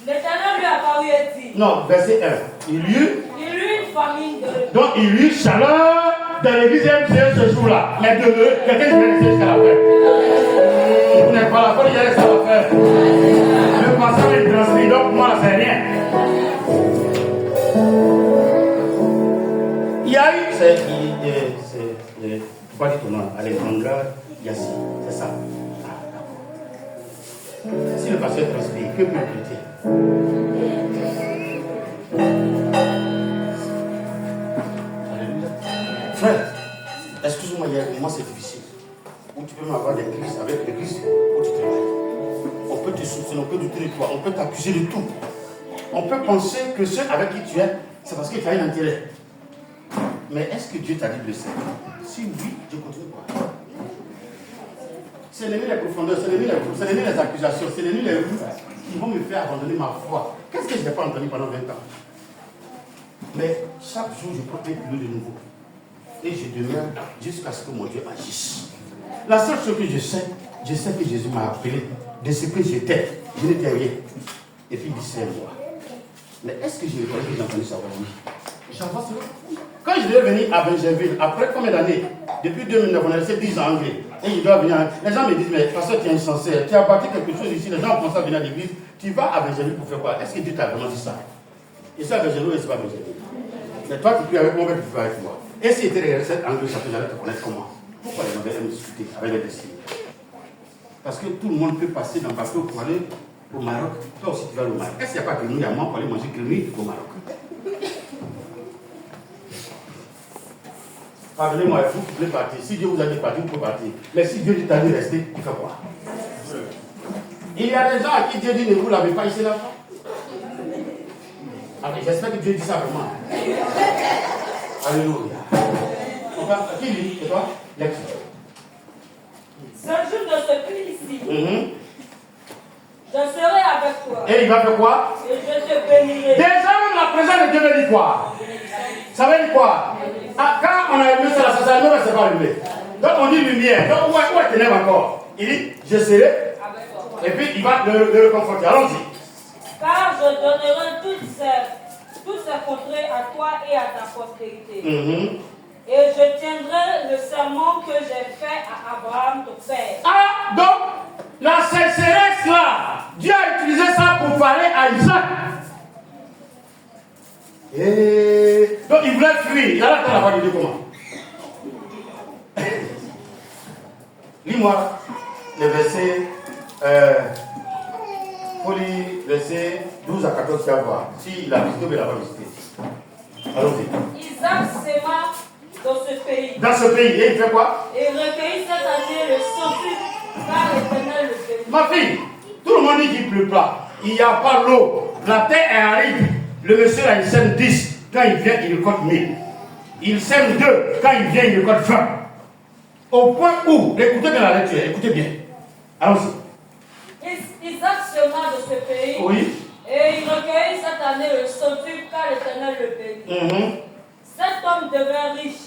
L'Éternel lui apparut et dit.
Non, verset 1. Il lut
une famine de.
Donc, il lut chaleur dans l'église MCE ce jour-là. Mais demeure, quelqu'un qui va rester jusqu'à la fin. Vous n'êtes pas là, il y a reste à la fin. Le passage est transmis, donc moi, c'est rien. Il y a eu, c'est quoi dit ton nom? Alexandra Yassi, c'est ça. Si le pasteur transpire, que peut le chrétien? Alléluia. Frère, excuse-moi, moi c'est difficile. Où tu peux m'avoir des crises avec l'église où tu travailles. On peut te soupçonner, on peut douter de toi, on peut t'accuser de tout. On peut penser que ceux avec qui tu es, c'est parce que tu as un intérêt. Mais est-ce que Dieu t'a dit de le servir? Si oui, je continue quoi? C'est l'ennemi les profondeurs, c'est l'ennemi les accusations, c'est l'ennemi les rues qui vont me faire abandonner ma foi. Qu'est-ce que je n'ai pas entendu pendant 20 ans? Mais chaque jour, je prends un kilo de nouveau. Et je demeure jusqu'à ce que mon Dieu agisse. La seule chose que je sais que Jésus m'a appelé de ce que j'étais. Je n'étais rien. Et puis il dit, c'est moi. Mais est-ce que je reconnais que j'ai entendu ça aujourd'hui? J'en vois cela. Quand je devais venir à Benjaminville, après combien d'années? Depuis 2009, on a resté 10 ans anglais. Et je dois venir. Les gens me disent, mais pasteur, tu es insensé. Tu as bâti quelque chose ici. Les gens pensent à venir à l'église. Tu vas à Benjaminville pour faire quoi? Est-ce que Dieu t'a vraiment dit ça? Et ça, à Benjaminville, et c'est pas Benjaminville. Mais toi, tu peux avec moi, mais tu peux avec moi. Et si tu étais resté anglais, ça peut jamais te connaître comme moi. Pourquoi les gens veulent me discuter avec les destinés? Parce que tout le monde peut passer d'un bateau pour aller au Maroc. Toi aussi, tu vas au Maroc. Est-ce qu'il n'y a pas que nous, il y a moi pour aller manger grenouille au Maroc? Pardonnez-moi, vous pouvez partir. Si Dieu vous a dit partir, vous pouvez partir. Mais si Dieu t'a dit rester, il fait quoi? Il y a des gens à qui Dieu dit ne vous lavez pas ici là. J'espère que Dieu dit ça vraiment. Alléluia. Qui lit? Et toi? L'ex.
Ce jour de ce pays-ci, je serai avec toi.
Et il va faire quoi?
Et je te bénirai.
Déjà, la présence de Dieu veut dire quoi? Ça veut dire quoi? Quand on a allumé ça, ça s'allume, mais c'est pas allumé. Donc on dit lumière. Donc où est ténèbres encore? Il dit, je serai.
avec toi.
Et puis il va le conforter. Allons-y.
Car je donnerai toutes ces contrées à toi et à ta postérité. Et je tiendrai le serment que j'ai fait à Abraham, ton père.
Ah, donc, la sécheresse là, Dieu a utilisé ça pour parler à Isaac. Et donc il voulait fuir. Il a la voix de Dieu comment? Lis-moi le verset, verset 12 à 14, tu vas voir. S'il a visité ou il n'a pas visité. Allons-y.
Isaac s'aima dans ce pays.
Dans ce pays, et il fait quoi?
Et recueillit cette année le centuple, car l'Éternel le bénit.
Ma fille, tout le monde dit qu'il ne pleut pas. Il n'y a pas l'eau. La terre est aride. Le monsieur là, il sème 10. Quand il vient, il récolte 1000. Il sème 2. Quand il vient, il récolte 20. Au point où, écoutez bien la lecture, écoutez bien. Allons-y.
Isaac sema de ce pays.
Oui.
Et il recueillit cette année le centuple, car l'Éternel le bénit. Cet homme devint riche.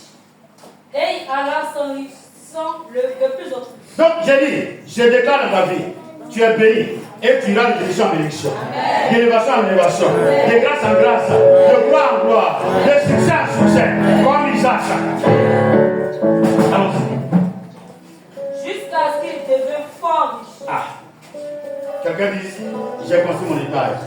Et il alla s'enrichissant de plus en plus.
Donc, j'ai dit, je déclare dans ta vie, tu es béni. Et tu iras de bénédiction en bénédiction, d'élévation en élévation, de grâce en grâce, de gloire en gloire, de succès en succès, comme Isaac. Allons-y.
Jusqu'à ce qu'il devienne fort riche.
Ah. Quelqu'un dit, j'ai construit mon étage.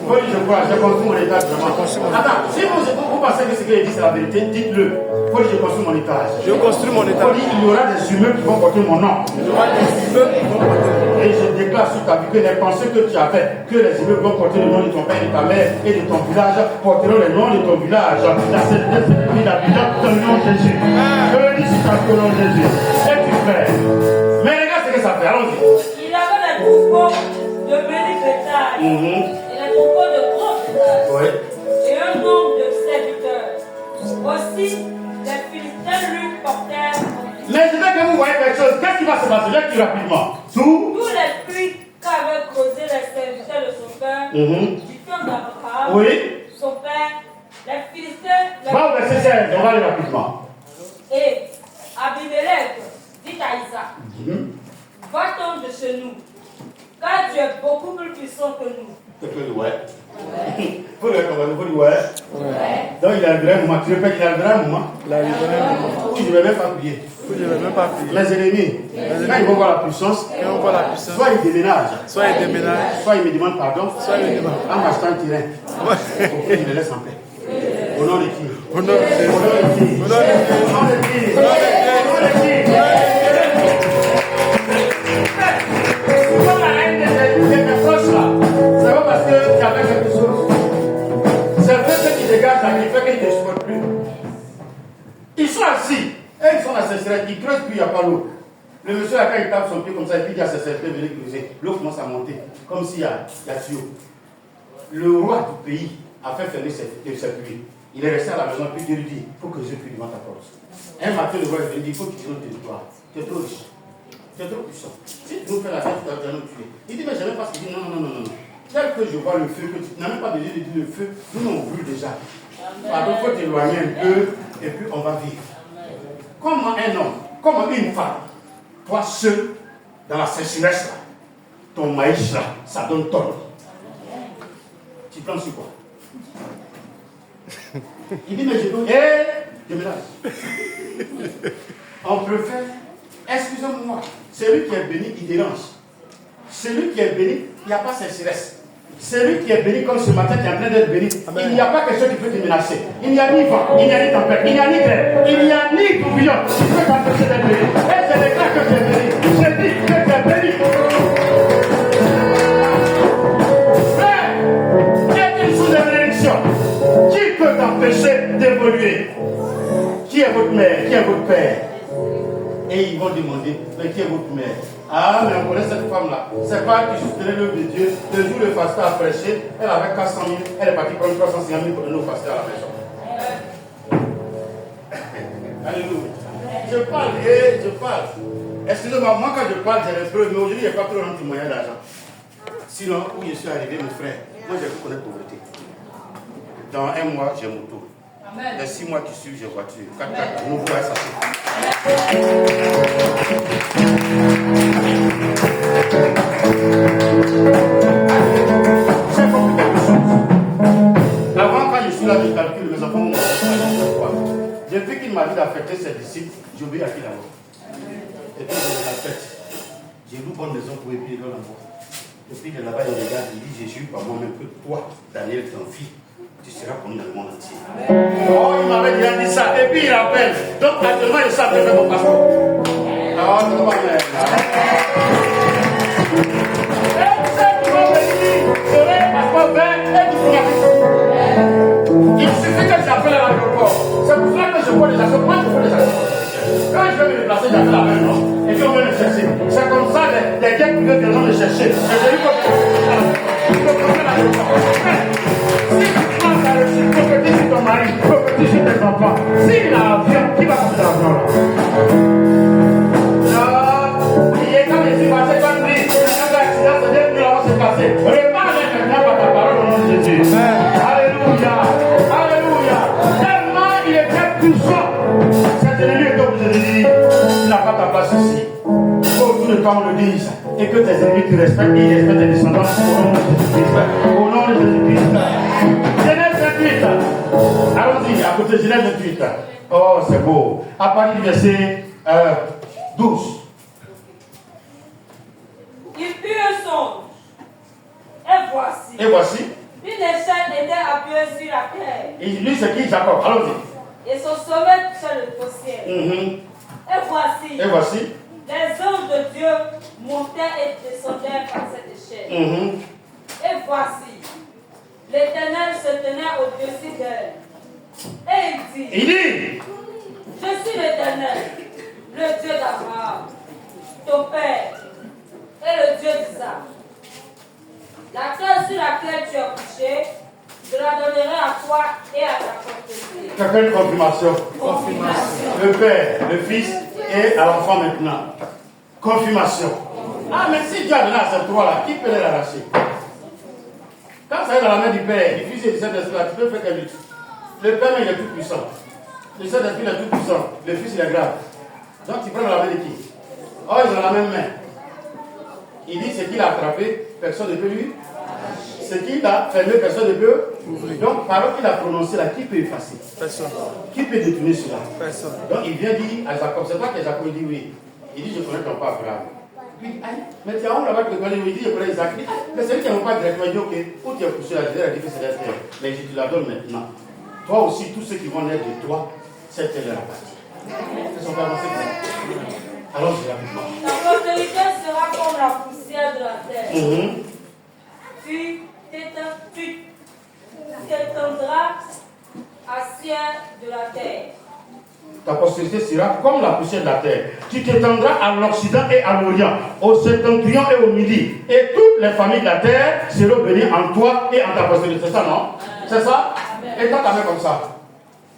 Faut dire, je crois, j'ai construit mon étage vraiment. Attends, si vous pensez que ce qu'il dit c'est la vérité, dites-le. Faut dire, j'ai construit mon étage.
Je construis mon étage.
Faut dire, il y aura des immeubles qui vont porter mon nom.
Il y aura des immeubles qui vont porter mon nom.
Et je déclare sur ta vie que les pensées que tu as faites, que les immeubles vont porter le nom de ton père et de ta mère et de ton village, porteront le nom de ton village. La célébration de vie d'habitant dans le nom de Jésus. Je le dis sur ta vie au nom de Jésus. Et tu fais. Mais regarde ce que ça fait, allons-y.
Il avait les troupeaux de béni bétail et les troupeaux de gros bétail.
Oui.
Et un nombre de serviteurs. Aussi, les Philistins lui portèrent.
Mais je veux que vous voyez quelque chose. Qu'est-ce qui va se passer? Là, rapidement. Tout.
Tous les puits qu'avaient creusé les serviteurs de son père, du temps d'Abraham,
Oui.
son père, les Philistins.
Va au verset 16, on va aller rapidement.
Et Abimelech dit à Isaac, va-t'en de chez nous, car tu es beaucoup plus puissant que nous.
Ouais. Faut le comprendre, faut dire ouais. Donc il a le vrai moment. Tu répètes, il a le vrai moment.
Il a le vrai moment.
Oui, je ne vais même pas prier.
Je ne vais même pas prier.
Mes ennemis, quand ils vont voir la puissance,
Quand on voit la puissance,
soit ils déménagent,
soit il déménage,
soit ils me demandent pardon,
soit il demande.
en m'achetant un terrain. Pour que je les laisse en paix. Au nom de qui?
Au nom de Jésus.
Au nom de qui?
Au nom de Jésus.
Au nom de qui?
Au nom de Jésus.
Comme la haine de mes proches là, c'est pas parce que tu avais quelque chose. C'est le fait qu'ils dégagent là qui fait qu'ils ne te supportent plus. Ils sont assis, et ils sont dans la sécheresse, ils creusent puis il n'y a pas l'eau. Le monsieur là, quand il tape son pied comme ça, et puis il dit à ses serviteurs de venir creuser, l'eau commence à monter, comme s'il y a tuyau. Le roi du pays a fait fermer ses puits. Il est resté à la maison, puis Dieu lui dit, il faut que je prie devant ta porte. Un matin, le roi lui dit, il faut que tu donnes tes territoire. Tu es trop riche. Tu es trop puissant. Si tu nous fais la tête, tu vas nous tuer. Il dit, mais je n'aime pas ce qu'il dit. Non. Tel que je vois le feu, que tu n'as même pas besoin de dire le feu, nous l'avons vu déjà. Pardon, il faut t'éloigner un peu, et puis on va vivre. Comment un homme, comment une femme, toi seul, dans la sécheresse là, ton maïs là, ça donne tonne. Tu prends sur quoi? Il dit, mais je dois. Je me lâche. On préfère, excusez-moi, celui qui est béni, il dérange. Celui qui est béni, il n'y a pas sécheresse. Celui qui est béni comme ce matin qui est en train d'être béni, il n'y a pas quelque chose qui peut te menacer. Il n'y a ni vent, il n'y a ni tempête, il n'y a ni grêle, il n'y a ni tourbillon qui peut t'empêcher d'être béni. Et je déclare que tu es béni. Je dis que tu es béni. Frère, es-tu sous une élection? Qui peut t'empêcher d'évoluer? Qui est votre mère? Qui est votre père? Et ils vont demander, mais qui est votre mère? Ah, mais on connaît cette femme-là. C'est pas qui soutenait l'œuvre de Dieu. Le jour où le pasteur a prêché, elle avait 400 000, elle est partie prendre 350 000 pour donner au pasteur à la maison. Alléluia. Je parle. Excusez-moi, moi quand je parle, j'ai les preuves, mais aujourd'hui, il n'y a pas trop un témoignage d'argent. Sinon, où je suis arrivé, mon frère, moi j'ai pu connaître pauvreté. Dans un mois, j'ai moto. Les 6 mois qui suivent, j'ai voiture. 4 nouveau SAC. Avant, quand je suis là, je calcule, mes enfants m'ont dit quoi. Depuis qu'il m'a dit d'affecter ses disciples, j'ai oublié à qui d'abord. Et puis, je l'affecte. J'ai une bonne maison pour épier dans la voie. Et puis, de là-bas, il regarde, il dit, j'ai juré par moi-même que toi, Daniel, ton fils, tu seras connu dans le monde entier. Oh, il m'avait déjà dit ça. Et puis, il rappelle. Donc, actuellement, il savent de faire mon passeport. Ah, c'est pas mal. Et ceux qui vont venir seraient passeport vert et diplomatique. Il suffit que j'appelle à l'aéroport. C'est pour cela que je vois des actions. Moi, je vois des actions. Quand je vais me déplacer, j'appelle la main, non? Et puis on vient me chercher. C'est comme ça, les gars qui viennent me chercher. Et je dis que il faut prendre l'aéroport. Si tu prends ta réussite, prophétise sur ton mari, prophétise sur tes enfants. S'il a l'avion, qui va porter l'avion là? Il est quand il s'est passé comme lui, il y a un accident, c'est-à-dire que l'avant s'est passé. Repars avec maintenant par ta parole au nom de Jésus. Alléluia. Alléluia. Tellement il était puissant. Cet ennemi est obligé de dire, tu n'as pas ta place ici. Il faut que tout le temps on le dise. Et que tes ennemis te respectent, ils respectent tes descendants au nom de Jésus-Christ. Au nom de Jésus-Christ. Genèse 28. Allons-y, à côté de Genèse 28. Oh, c'est beau. À partir du verset 12.
Il fut un songe. Et voici.
Et voici.
Une échelle était appuyée sur la terre.
Et lui, c'est qui Jacob? Allons-y.
Et son sommet touchait le ciel. Et voici.
Et voici.
Les anges de Dieu montaient et descendaient par cette échelle. Et voici. L'Éternel se tenait au-dessus d'elle. Et il dit, je suis l'Éternel, le Dieu d'Abraham, ton père, et le Dieu d'Isaac. La terre sur laquelle tu as couché, je la donnerai à toi et à ta postérité.
Quelle confirmation? Le Père, le Fils et à l'enfant maintenant. Confirmation. Ah, mais si Dieu a donné à ces trois-là, qui peut les arracher? Quand ça est dans la main du Père, du Fils et du Saint-Esprit, tu peux faire quelle lutte? Le Père, il est tout puissant. Le Saint-Esprit est tout puissant. Le Fils, il est grave. Donc tu prends dans la main de qui? Oh, ils ont la même main. Il dit ce qu'il a attrapé, personne ne peut lui. Ce qu'il a fermé, personne ne peut. Donc, parole qu'il a prononcée là, qui peut effacer?
Personne.
Qui peut détourner cela?
Personne.
Donc, il vient dire à Jacob, c'est pas que Jacob dit oui. Il dit, je connais ton père Abraham. Puis, mais tu as où là-bas que tu connais? Il dit, je connais Isaac. Il dit, mais celui qui n'a pas directement, il dit, ok, où tu as poussé la terre, il a dit que c'est la terre. Mais je te la donne maintenant. Toi aussi, tous ceux qui vont naître de toi, cette terre leur appartient. Ils sont pas avancés. Allons-y rapidement.
Ta postérité sera comme la poussière de la terre. Tu t'étendras à ciel de la terre.
Ta postérité sera comme la poussière de la terre. Tu t'étendras à l'Occident et à l'Orient, au septentrion et au Midi. Et toutes les familles de la terre seront bénies en toi et en ta postérité. C'est ça, non? C'est ça? Et toi, ta main comme ça.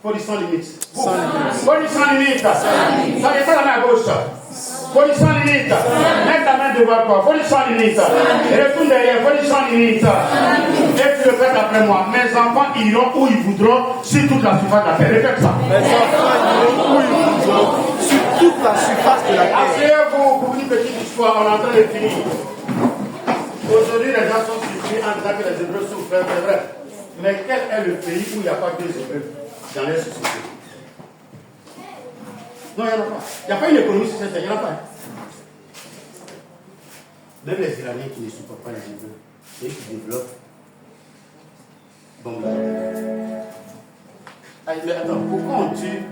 Police sans limite. Police sans limite. Ça descend la main à gauche. Police sans limite. Mets ta main devant toi. Police sans limite. Retourne derrière. Police sans limite. Et tu le fais après moi. Mes enfants iront où ils voudront sur toute la surface de la terre. Répète ça.
Mes enfants iront où ils voudront sur toute la surface de la terre.
Asseyez-vous pour une petite histoire. On est en train de finir. Aujourd'hui, les gens sont surpris en disant que les Hébreux souffrent. C'est vrai. Mais quel est le pays où il n'y a pas deux Hébreux dans les sociétés? Non, il n'y en a pas. Il n'y a pas une économie sur cette terre, il n'y en a pas. Même les Iraniens qui ne supportent pas les Hébreux, c'est eux qui développent. Bon, mais attends, pourquoi on tue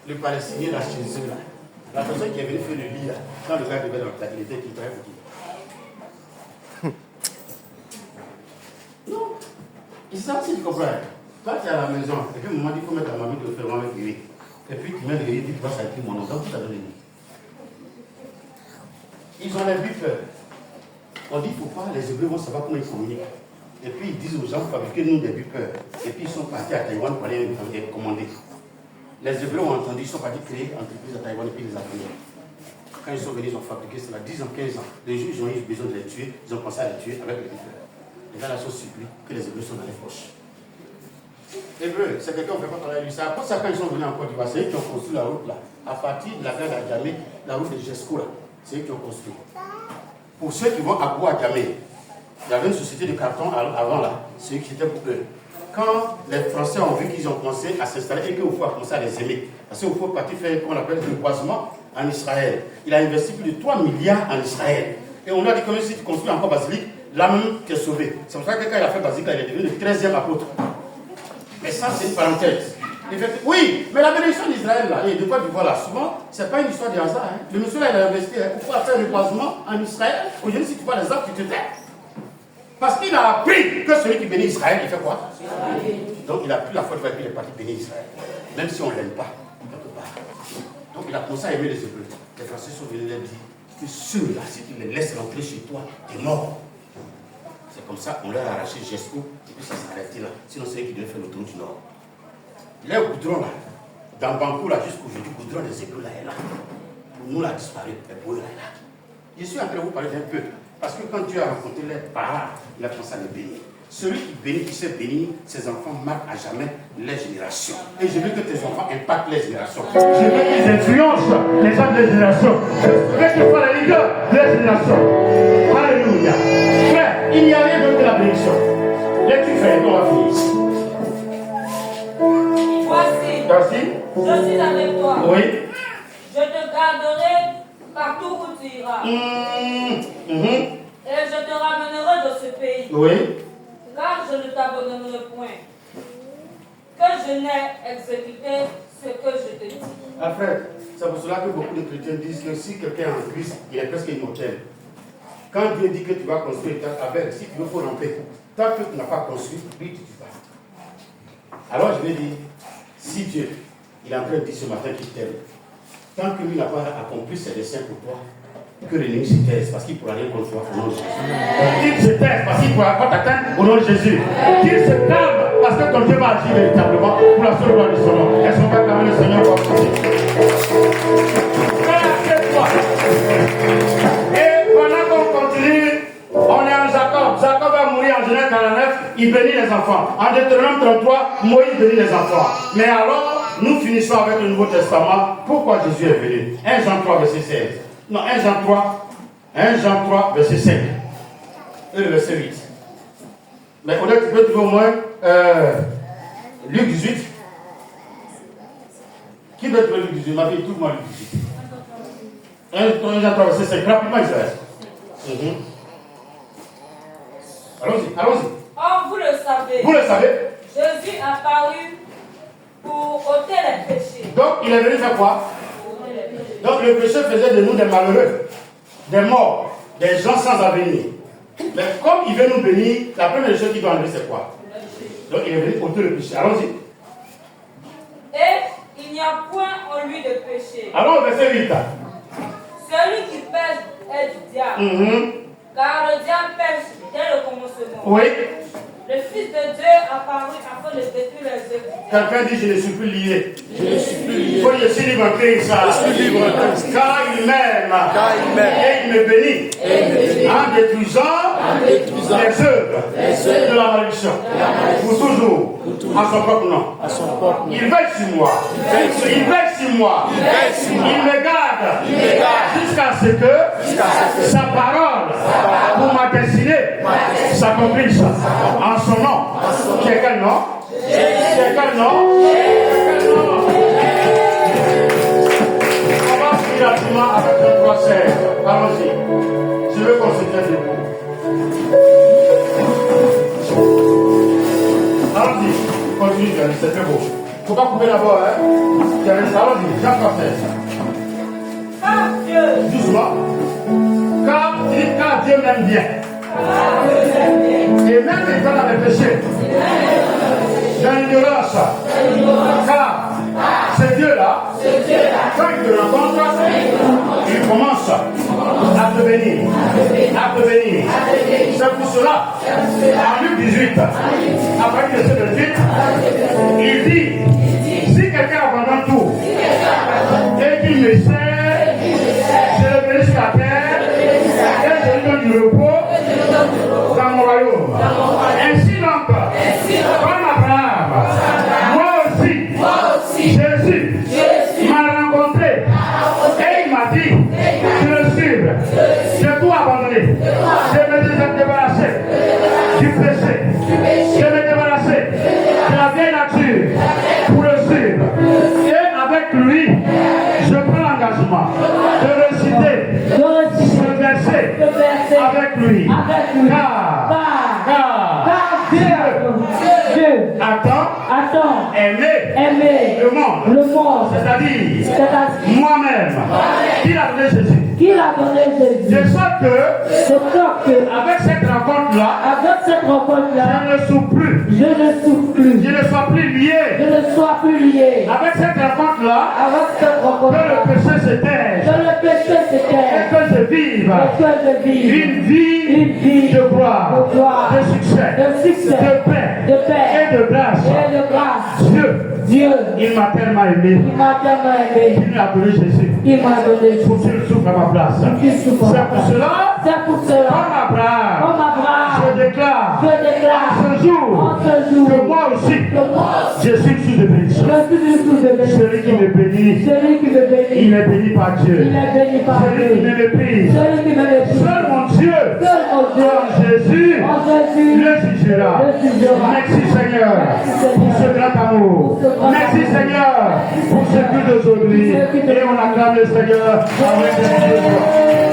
le Palestinien là chez eux là? La personne qui est venue faire le lit là, quand le gars devait dans le il était qui travaille pour qui? Non. Et ça aussi, tu comprends. Toi, tu es à la maison, et puis, au moment, il faut mettre ta mamie de faire avec lui. Et puis, tu mets le riz, tu vas s'écrire mon nom. Donc, tu as donné. Ils ont les bipeurs. On dit, il ne faut pas, les Hébreux vont savoir comment ils communiquent. Et puis, ils disent aux gens, fabriquez-nous des bipeurs. Et puis, ils sont partis à Taïwan pour aller commander. Les Hébreux ont entendu, ils sont partis créer une entreprise à Taïwan et puis ils les appelaient. Quand ils sont venus, ils ont fabriqué cela 10 ans, 15 ans. Les juges ont eu besoin de les tuer, ils ont pensé à les tuer avec les bipeurs. Les gens là sont surpris que les Hébreux sont dans les poches. Hébreu, c'est quelqu'un qui ne fait pas travailler ça. Après ça, quand ils sont venus en Côte d'Ivoire, c'est eux qui ont construit la route là. À partir de la gare d'Adjamé, la route de Jesco là, c'est eux qui ont construit. Pour ceux qui vont à Adjamé, il y avait une société de carton avant là, c'est eux qui étaient pour eux. Quand les Français ont vu qu'ils ont commencé à s'installer et qu'Oufou a commencé à les aimer, parce qu'Oufou est parti faire ce qu'on appelle le boisement en Israël. Il a investi plus de 3 milliards en Israël. Et on a dit que même si tu construis encore basilique, là même tu es sauvé. C'est pour ça que quand il a fait basilique, il est devenu le 13e apôtre. Mais ça, c'est une parenthèse. Oui, mais la bénédiction d'Israël, là, et de quoi tu vois là, souvent, ce n'est pas une histoire de hasard. Hein. Le monsieur là, il a investi pour faire le boisement en Israël. Aujourd'hui, si tu vois les arbres, tu te tais. Parce qu'il a appris que celui qui bénit Israël, il fait quoi? Donc il a pris la foi et il est parti bénir Israël. Même si on ne l'aime pas, quelque part. Donc il a commencé à aimer les Hébreux. Les Français sont venus leur dire que ceux-là, si tu les laisses rentrer chez toi, t'es mort. C'est comme ça qu'on leur a arraché Jesco et puis ça s'est arrêté là. Sinon c'est eux qui devaient faire le tour du Nord. Le goudron là, dans Banco là, jusqu'aujourd'hui, le goudron des Hébreux là est là. Pour nous, là, a disparu. Mais pour eux là est là. Je suis en train de vous parler d'un peu. Parce que quand Dieu a rencontré les parents, il a commencé à les bénir. Celui qui bénit, qui sait bénir, ses enfants marquent à jamais les générations. Et je veux que tes enfants impactent les générations. Je veux qu'ils influencent les autres des générations. Je veux qu'ils soient les leaders des générations. Alléluia. Frère, il n'y a rien d'autre que la bénédiction. Dès que tu fais, on va finir.
Voici, je suis avec toi.
Oui.
Je te garderai partout où tu iras. Et je te ramènerai de ce pays.
Oui.
Car je ne t'abandonnerai point. Que je n'ai exécuté ce que je te dis.
Frère, c'est pour cela que beaucoup de chrétiens disent que si quelqu'un est en Christ, il est presque immortel. Quand Dieu dit que tu vas construire ta cabane, si tu veux faut ramper, tant que tu n'as pas construit, lui tu vas. Alors je vais dire, si Dieu, il est en train de dire ce matin qu'il t'aime, tant que lui n'a pas accompli ses desseins pour toi, que l'ennemi se taise parce qu'il ne pourra rien contre toi au nom de Jésus. Qu'il se taise parce qu'il ne pourra pas t'atteindre au nom de Jésus. Qu'il se calme parce que ton Dieu va agir véritablement pour la seule gloire de son nom. Est-ce qu'on va calmer le Seigneur pour prier? Et pendant qu'on continue, on est en Jacob. Jacob va mourir en Genèse 49, il bénit les enfants. En Deutéronome 33, Moïse bénit les enfants. Mais alors, nous finissons avec le Nouveau Testament. Pourquoi Jésus est venu? 1 Jean 3, verset 16. Non, 1 Jean 3, verset 5. Et le verset 8. Mais on tu peux trouver au moins Luc 18. Qui veut trouver Luc 18? Ma fille, trouve-moi Luc 18. 1 Jean 3, verset 5. Rapidement, Israël. Allons-y, allons-y.
Or, vous le savez.
Vous le savez.
Jésus a paru pour ôter les péchés.
Donc, il est venu faire quoi? Donc, le péché faisait de nous des malheureux, des morts, des gens sans avenir. Mais comme il veut nous bénir, la première chose qu'il doit enlever, c'est quoi? Donc, il est venu ôter le péché. Allons-y.
Et il n'y a point en lui de péché.
Allons au verset 8.
Celui qui pêche est du diable. Car le diable pêche dès le commencement.
Oui.
Le Fils de Dieu apparut afin de détruire les œuvres.
Quelqu'un dit, je ne suis plus lié.
Je ne suis plus lié.
Il faut que je suis libre en Christ.
Je suis libre en Christ.
Car il m'aime.
Car il m'aime.
Et il me bénit. En détruisant les œuvres de la malédiction. Pour toujours. À son propre nom.
À son propre nom.
Il veille sur moi. Il veille sur moi. Il me garde. Jusqu'à ce que sa parole pour ma destinée s'accomplisse. En son nom. Qui est quel nom? Qui est quel nom? On va finir rapidement avec un 3 16. Allons-y. Je veux qu'on se tienne debout. Allons-y. Continue, c'est très beau. Il ne faut pas couper d'abord, hein? Allons-y. Jean 3 16.
Car Dieu.
Doucement. Car Dieu m'aime bien. Et même étant dans les péchés, dans l'ignorance, car ce Dieu-là, quand il te rencontre, il commence à te bénir. C'est pour cela, en Luc 18, après qu'il ait le titre, il dit, si quelqu'un abandonne tout et qu'il me sert, je le bénis sur la terre et je lui donne du repos dans mon royaume. Ainsi donc, comme Abraham
lui.
Car
Dieu attend aimer le monde.
C'est-à-dire moi-même. Qui l'a donné Jésus?
Qui l'a donné Jésus?
De sorte que avec cette rencontre-là, je ne souffre plus.
Je ne sois plus lié.
Avec cette rencontre-là, que le péché s'éteigne. Et que je vive une vie de gloire, de succès, de paix et de grâce. Dieu, il m'a tellement aimé. Il m'a donné Jésus. Pour qu'il souffre à ma place. C'est pour cela, comme Abraham, je déclare ce jour que moi aussi, je suis sous de bénédiction. Celui qui me bénit, il est béni par Dieu. Celui qui me méprise, seul mon Dieu, en Jésus, le jugera. Merci Seigneur pour ce grand amour. Merci Seigneur pour ce culte d'aujourd'hui. Et on acclame le Seigneur avec des